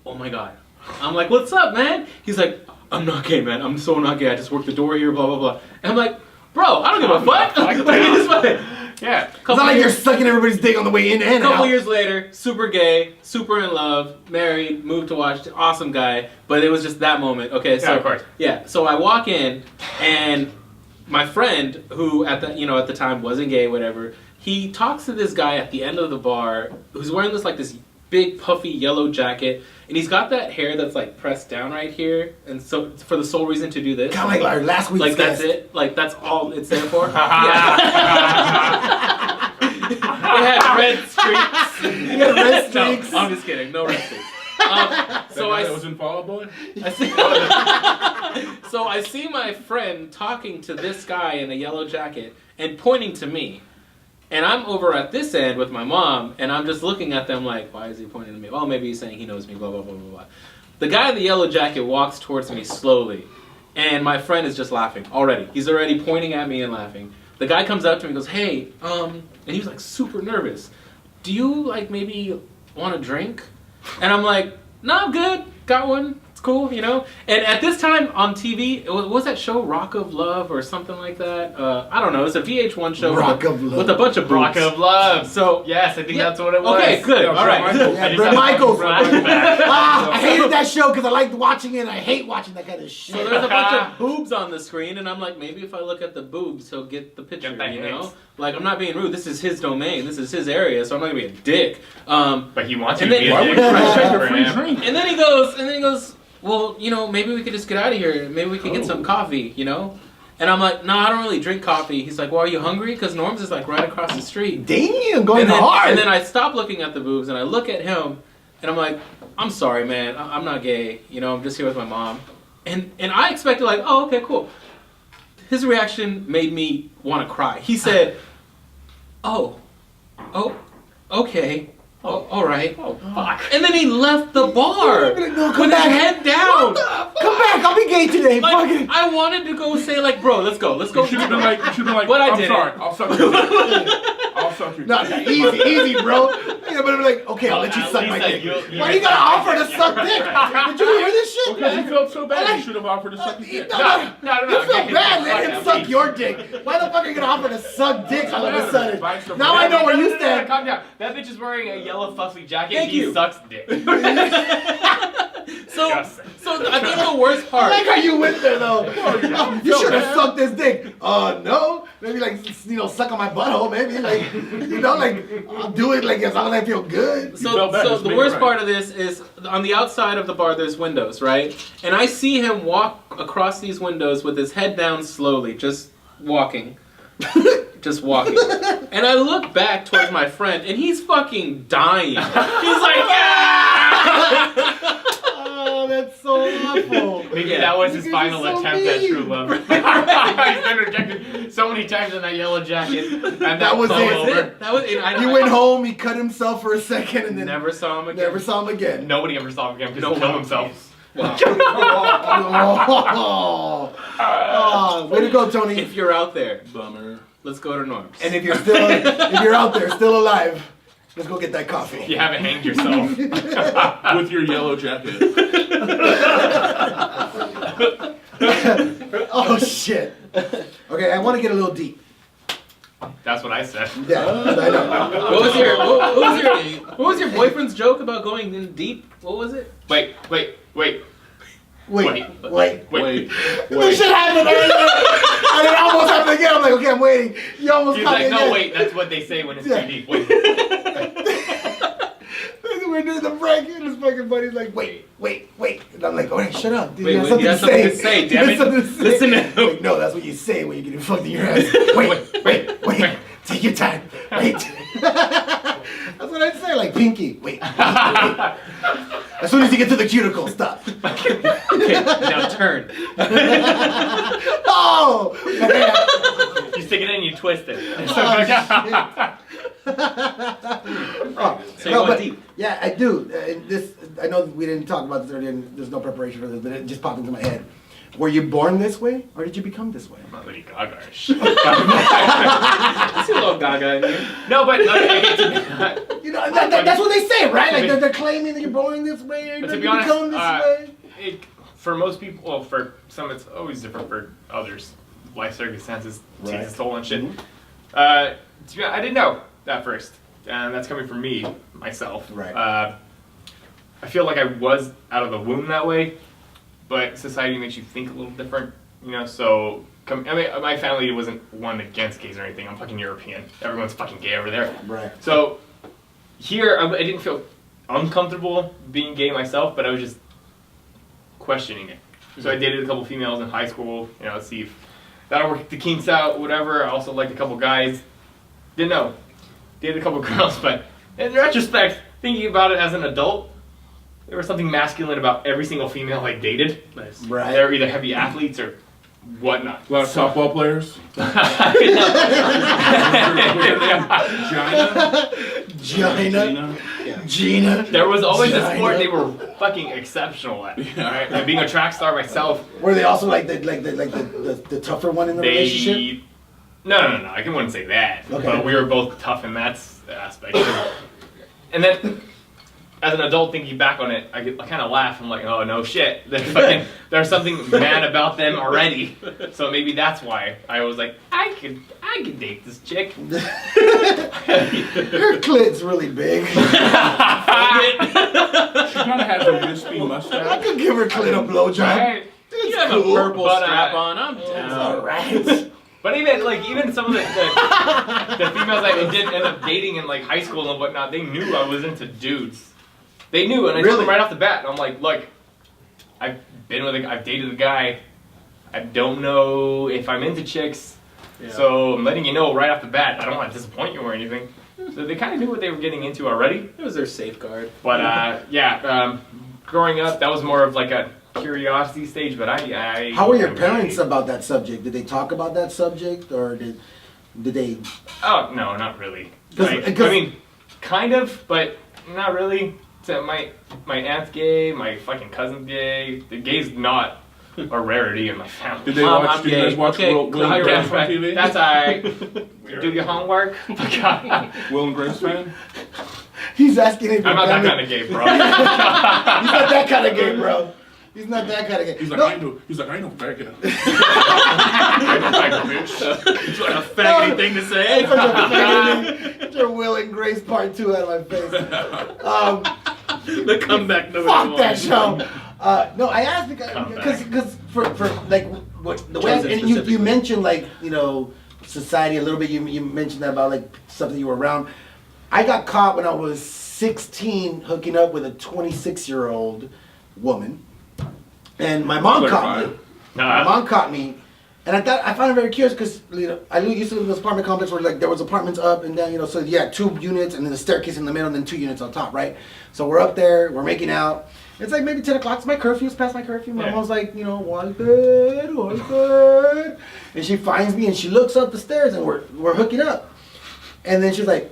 "Oh my god." I'm like, "What's up, man?" He's like, "I'm not gay, man. I'm so not gay. I just work the door here, blah blah blah." And I'm like, "Bro, I don't give a fuck." Like, this way. Yeah. It's not like you're sucking everybody's dick on the way in and A couple out. years later, super gay, super in love, married, moved to Washington, awesome guy. But it was just that moment. Okay, so Yeah, of course. yeah. So I walk in, and my friend, who at the time wasn't gay, whatever, he talks to this guy at the end of the bar who's wearing this big puffy yellow jacket, and he's got that hair that's like pressed down right here, and so for the sole reason to do this. Kind of like our last week's Like that's guest. it. Like that's all it's there for. Yeah. It had red streaks. You got red streaks. No, I'm just kidding. No red streaks. So that was in Fall Out Boy? So I see my friend talking to this guy in a yellow jacket and pointing to me. And I'm over at this end with my mom, and I'm just looking at them like, why is he pointing to me? Oh, maybe he's saying he knows me, blah, blah, blah, blah, blah. The guy in the yellow jacket walks towards me slowly, and my friend is just laughing already. He's already pointing at me and laughing. The guy comes up to me and goes, hey, and he was like super nervous. Do you like maybe want a drink? And I'm like, no, I'm good. Got one. It's cool, you know? And at this time on TV, what was that show, Rock of Love or something like that? I don't know. It's a VH1 show Rock of Love. with a bunch of boobs. Rock of Love. So, Yes, I think yeah. that's what it was. Okay, good. Yeah, All Shawn right. Michaels. Yeah, I just Bret have Michaels. flashback. I hated that show because I liked watching it and I hate watching that kind of shit. So there's a bunch of boobs on the screen, and I'm like, maybe if I look at the boobs, he'll get the picture, Get that you know? hint. Like, I'm not being rude. This is his domain. This is his area, so I'm not gonna be a dick. But he wants you And to be then- a Why dick would you for expect a him. free drink? And then he goes, well, you know, maybe we could just get out of here. Maybe we could get some coffee, you know? And I'm like, no, I don't really drink coffee. He's like, well, are you hungry? Because Norm's is like right across the street. Damn, going And then, hard. and then I stop looking at the boobs and I look at him and I'm like, I'm sorry, man. I'm not gay. You know, I'm just here with my mom. And I expected like, oh, okay, cool. His reaction made me want to cry. He said, oh, okay. Oh, all right. Oh, fuck. And then he left the bar No, with his head down. Come back, I'll be gay today. Like, Fuck it. I wanted to go say like, bro, let's go. You should have been like, But I I'm didn't. sorry, I'll suck your dick. I'll suck your No, dick. easy, bro. Yeah, but I'm like, okay, I'll let you At suck least my that dick. you- Why do you gotta offer to suck dick? Did you hear this shit? Because he felt so bad, I he should have offered to suck your dick. No. No. You feel Okay, bad, fuck let him that, suck please. your dick. Why the fuck are you gonna offer to suck dick all of a sudden? Advice from Now I know where you stand. Calm down. That bitch is wearing a yellow fussy jacket. Thank he you. sucks dick. So Just- I think the worst I part. like how you went there though. You should have bad. sucked this dick. No. Maybe like, suck on my butthole. Maybe like, like I'll do it like as long as I feel good. So, felt bad, so just the make it worst right. part of this is on the outside of the bar. There's windows, right? And I see him walk across these windows with his head down slowly, just walking, just walking. And I look back towards my friend, and he's fucking dying. He's like, yeah! Oh, that's so awful. Maybe Yeah. that was his Because final you're so attempt at mean. true love. He's been rejected so many times in that yellow jacket. And That was fell it. over. That was it. He went home. He cut himself for a second, and then Never saw him again. never saw him again. Nobody ever saw him again because No he killed one. himself. Wow. Oh, way to go, Tony. If you're out there, Bummer. let's go to Norm's. And if you're out there, still alive, let's go get that coffee. You haven't hanged yourself. With your yellow jacket. Oh shit. Okay, I want to get a little deep. That's what I said. Yeah, I know. What was your boyfriend's joke about going in deep? What was it? Wait. Wait. Wait. This shit happened earlier. And it almost happened again. I'm like, okay, I'm waiting. You almost He's caught like, me no, again. wait, that's what they say when it's Yeah. too deep. Wait. We're doing the break, and this fucking buddy's like, wait. And I'm like, all right, shut up. Dude, Wait, you have you got something to say, damn You have it. something to say. Listen to him. Like, no, that's what you say when you're getting fucked in your ass. Wait. Take your time. Wait. That's what I'd say, like, pinky. Wait. As soon as you get to the cuticle, stop. Okay, now turn. Oh! You stick it in, you twist it. Oh, So you went deep. Yeah, I do. And this, I know we didn't talk about this earlier, and there's no preparation for this, but it just popped into my head. Were you born this way, or did you become this way? Not Lady Gaga-ish. I see a little Gaga in here. No, but okay, You know, that's what they say, right? Like they're claiming that you're born this way, or But that to you be honest, become this way. for most people, well, for some it's always different. For others, life circumstances takes Right. its toll and shit. Mhm. To be honest, I didn't know that first, and that's coming from me myself. Right. I feel like I was out of the womb that way, but society makes you think a little different, you know. So, I mean, my family wasn't one against gays or anything. I'm fucking European. Everyone's fucking gay over there. Right. So here, I didn't feel uncomfortable being gay myself, but I was just questioning it. So I dated a couple females in high school, you know, see if that'll work the kinks out, whatever. I also liked a couple guys. Didn't know. Dated a couple girls, but in retrospect, thinking about it as an adult, there was something masculine about every single female I dated. Nice. Right. They were either heavy athletes or whatnot. A lot of softball players. Gina. Gina. There was always a Gina. sport they were fucking exceptional at. Right? And being a track star myself, Were they also like the tougher one in the relationship? No, I wouldn't say that. Okay. But we were both tough in that aspect. And then, as an adult, thinking back on it, I kind of laugh. I'm like, oh no shit, there's something mad about them already. So maybe that's why I was like, I could date this chick. Her clit's really big. She kind of has a wispy I mustache. could give her clit a blowjob. Right? It's You have cool. a purple but, strap on. I'm It's down. alright. But even some of the females I did end up dating in like high school and whatnot, they knew I was into dudes. They knew, and I told Really? them right off the bat. I'm like, look, I've dated a guy. I don't know if I'm into chicks, so I'm letting you know right off the bat. I don't want to disappoint you or anything. So they kind of knew what they were getting into already. It was their safeguard. But growing up, that was more of like a curiosity stage. But I How were your parents about that subject? Did they talk about that subject, or did they? Oh no, not really. 'Cause- Like, 'cause- I mean, kind of, but not really. So my aunt's gay, my fucking cousin's gay. The gay's not a rarity in my family. Did they watch? Did you guys watch Will and Grace on TV? That's alright. Do your homework. Will and Grace fan? He's asking if I'm not that kind of gay, bro. He's not that kind of gay, bro. He's not that kind of gay. He's like, No. I know faggot. It's like a faggoty thing to say. Such a faggoty. Get your Will and Grace part 2 out of my face. The comeback nobody Fuck that wants. show. No, I asked because for like what the way Kansas and you specifically. mentioned like society a little bit. You mentioned that about like stuff that you were around. I got caught when I was 16 hooking up with a 26-year-old woman, and my mom caught me. My mom caught me, and I found it very curious because I used to live in this apartment complex where like there was apartments up and down, so you had 2 units and then the staircase in the middle and then 2 units on top, right? So we're up there, we're making out. It's like maybe 10 o'clock. It's my curfew. It's past my curfew. My mom's like, what's good? And she finds me and she looks up the stairs and we're hooking up. And then she's like,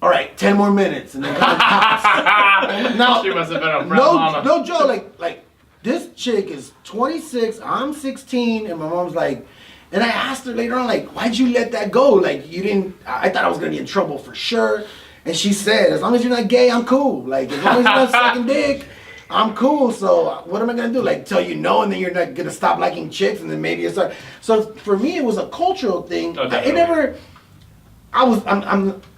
all right, 10 more minutes. And then now, She must have been a proud mama. no joke. Like this chick is 26. I'm 16, and my mom's like. And I asked her later on, like, why'd you let that go? Like, you didn't. I thought I was gonna be in trouble for sure. And she said, as long as you're not gay, I'm cool. Like, as long as you're not sucking dick, I'm cool. So what am I gonna do? Like, tell you no, and then you're not gonna stop liking chicks, and then maybe it's like. So for me, it was a cultural thing. Oh, It never. I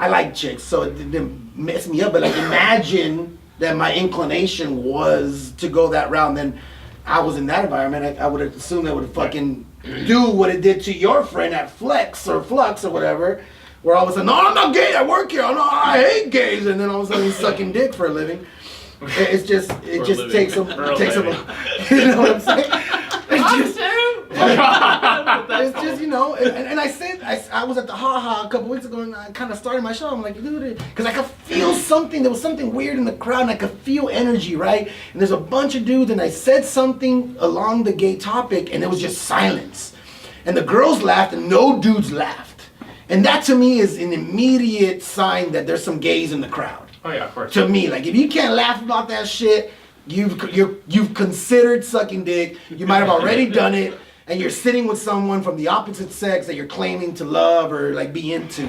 like chicks, so it didn't mess me up. But like, imagine that my inclination was to go that route. And then I was in that environment. I would have assumed that would fucking do what it did to your friend at Flux or whatever, where all of a sudden, no, I'm not gay. I work here. No, I hate gays. And then all of a sudden, he's sucking dick for a living. It just takes some. You know what I'm saying? It's just, and I said, I was at the Ha a couple weeks ago and I kind of started my show. I'm like, dude, because I could feel something. There was something weird in the crowd and I could feel energy, right? And there's a bunch of dudes and I said something along the gay topic and it was just silence. And the girls laughed and no dudes laughed. And that to me is an immediate sign that there's some gays in the crowd. Oh yeah, of course. To me, like if you can't laugh about that shit, you've considered sucking dick. You might have already done it. And you're sitting with someone from the opposite sex that you're claiming to love or like be into,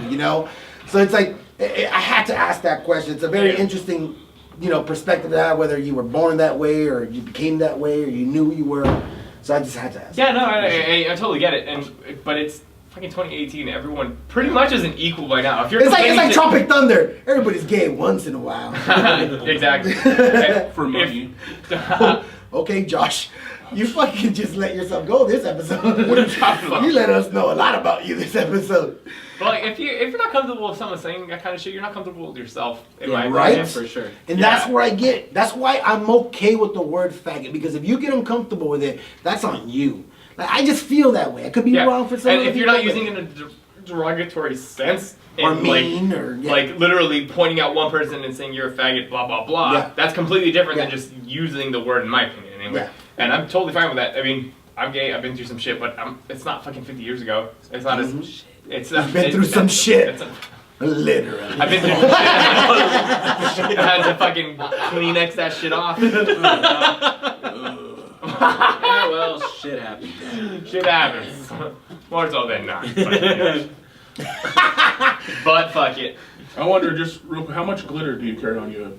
So it's like, I had to ask that question. It's a very interesting, perspective to have, whether you were born that way or you became that way or you knew you were. So I just had to ask. Yeah, no, I totally get it. But it's fucking 2018. Everyone pretty much is an equal by now. If you're It's like to- Tropic Thunder. Everybody's gay once in a while. Exactly. For money. Okay, Josh. You fucking just let yourself go this episode. What are you talking about? You let us know a lot about you this episode. But like, if you're not comfortable with someone saying that kind of shit, you're not comfortable with yourself. In my right? opinion. For sure. And that's where I get. That's why I'm okay with the word faggot, because if you get uncomfortable with it, that's on you. Like I just feel that way. I could be wrong for some. And if you're not using it in a derogatory sense, or and mean, like literally pointing out one person and saying you're a faggot, blah blah blah. That's completely different than just using the word, in my opinion. Anyway. Yeah. And I'm totally fine with that. I mean, I'm gay. I've been through some shit, but it's not fucking 50 years ago. It's not as. It's You've been through some shit. Literally. I've been through some shit. I had to fucking Kleenex that shit off. Yeah, well, shit happens. Shit happens. More so than not. But fuck it. I wonder, just real quick, how much glitter do you carry on you,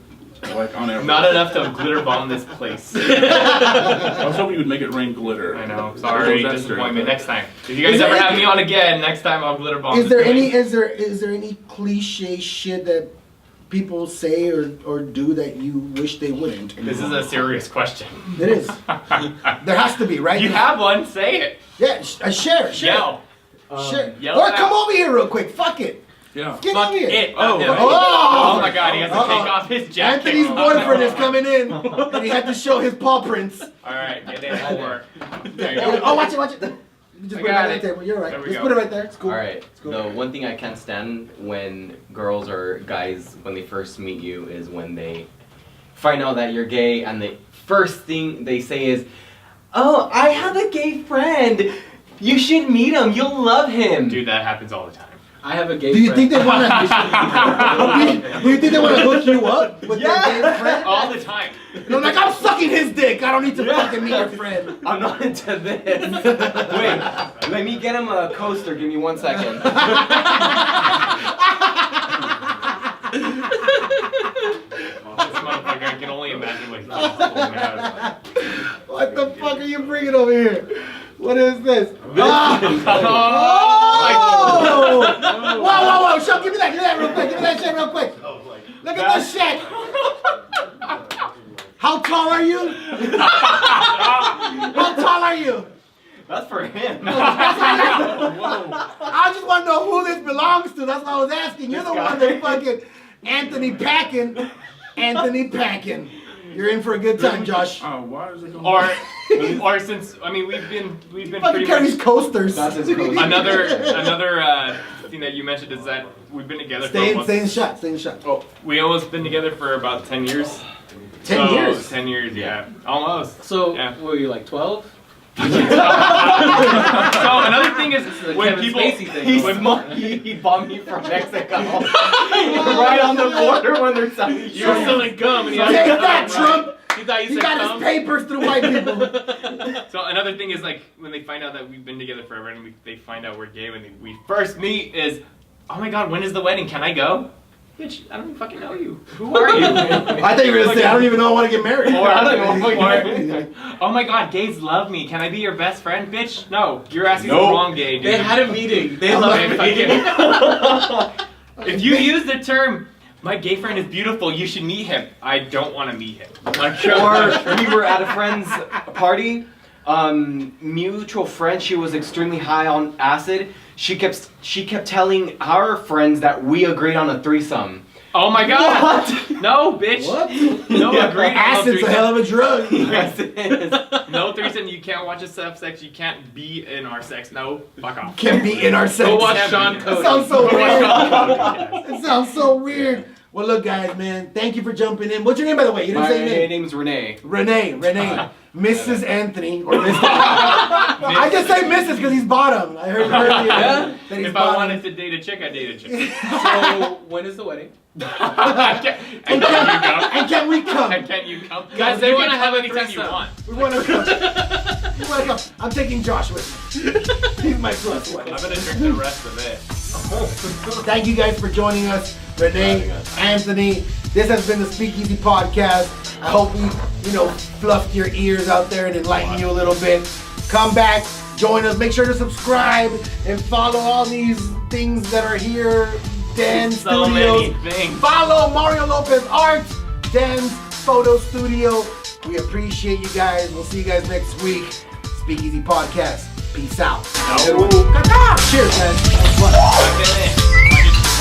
like on average? Not enough to glitter bomb this place. I was hoping you would make it rain glitter. I know. Sorry, That's disappointment. great. Next time. If you guys ever have me on again, next time I'll glitter bomb. Is there this any place. is there any cliche shit that people say or do that you wish they wouldn't? This is a serious question. It is. There has to be, right? You have one. Say it. Yeah, share. Yell. Share. Yell Or it come out. over here real quick. Fuck it. Yeah. Get Fuck over here. it. Oh. Oh my god, he has to Uh-oh. take off his jacket. Anthony's boyfriend is coming in, and he had to show his paw prints. Alright, get in. I'll work. There you go. Oh, watch it. Just I put it got right on it. the table. You're right. There we Just go. put it right there. It's cool. Alright, cool. the one thing I can't stand when girls or guys, when they first meet you, is when they find out that you're gay and the first thing they say is, "Oh, I have a gay friend. You should meet him. You'll love him." Dude, that happens all the time. I have a gay Do you friend. think they want to? Do you think they want to hook you up with their gay friend? All the time. No, like I'm sucking his dick. I don't need to fucking meet your friend. I'm not into this. Wait, let me get him a coaster. Give me 1 second. This motherfucker, I can only imagine what he's pulling out. What the fuck are you bringing over here? What is this? Oh! Whoa! Show, give me that real quick. Give me that shit real quick. Look at this shit. How tall are you? How tall are you? That's for him. I just want to know who this belongs to. That's what I was asking. You're the one that fucking Anthony Packin. You're in for a good time, Josh. Oh, why is it going? Or since we've been Fucking pretty carries much coasters. That's his coaster. another thing that you mentioned is that we've been together for Stay in almost, shot. oh, we almost been together for about 10 years. 10 years? 10 years, yeah. Almost. So, Yeah. what were you, like 12? So another thing is The when Kevin people Spacey thing. He bought me from Mexico. Right on the border when they're selling You were selling gum and he Take that, Trump. You thought you He said got cum? his papers to the white people. So another thing is like when they find out that we've been together forever and they find out we're gay when we first meet is, oh my god, when is the wedding? Can I go? Bitch, I don't even fucking know you. Who are you? I thought you were going to say, I don't even know I want to get married. Or, oh my god, gays love me. Can I be your best friend? Bitch, no. You're asking the wrong gay, dude. They had a meeting. They I'm love like, me. If you use the term, my gay friend is beautiful, you should meet him. I don't want to meet him. Or we were at a friend's party. Mutual friend. She was extremely high on acid. She kept telling our friends that we agreed on a threesome. Oh my god. What? No, bitch. What? No, Yeah, agreed on no Acid's a threesome. hell of a drug. Yes, it is. No threesome, you can't watch us have sex, you can't be in our sex. No, fuck off. Can't be in our sex. Go watch Can't Sean be. That Cody. sounds so Go watch weird. Sean Cody. It sounds so weird. Well, look, guys, man. Thank you for jumping in. What's your name, by the way? You didn't My say your name. name's Renee. Renee. Mrs. Anthony. Or Mr. I just say Mrs. because he's bottom. I heard earlier that he's If I bottom. wanted to date a chick, I'd date a chick. So, when is the wedding? And can you come? And can we come? And can you come? Guys, You they can wanna come have a anytime you threesome. want. We want to come. We want to come. I'm taking Josh with me. He's my plus one. I'm gonna drink the rest of it. Thank you guys for joining us. Renee, Anthony. This has been the SpeakEZ podcast. I hope we, fluffed your ears out there and enlightened you a little bit. Come back, join us. Make sure to subscribe and follow all these things that are here. Dan So Studios. many things. Follow Mario Lopez Art, Dan's Photo Studio. We appreciate you guys. We'll see you guys next week. SpeakEZ podcast. Peace out. No. Cheers, man. That was fun. I've been in.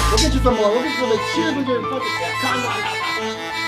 We'll get you some more. We'll get you some cheers with your fucking.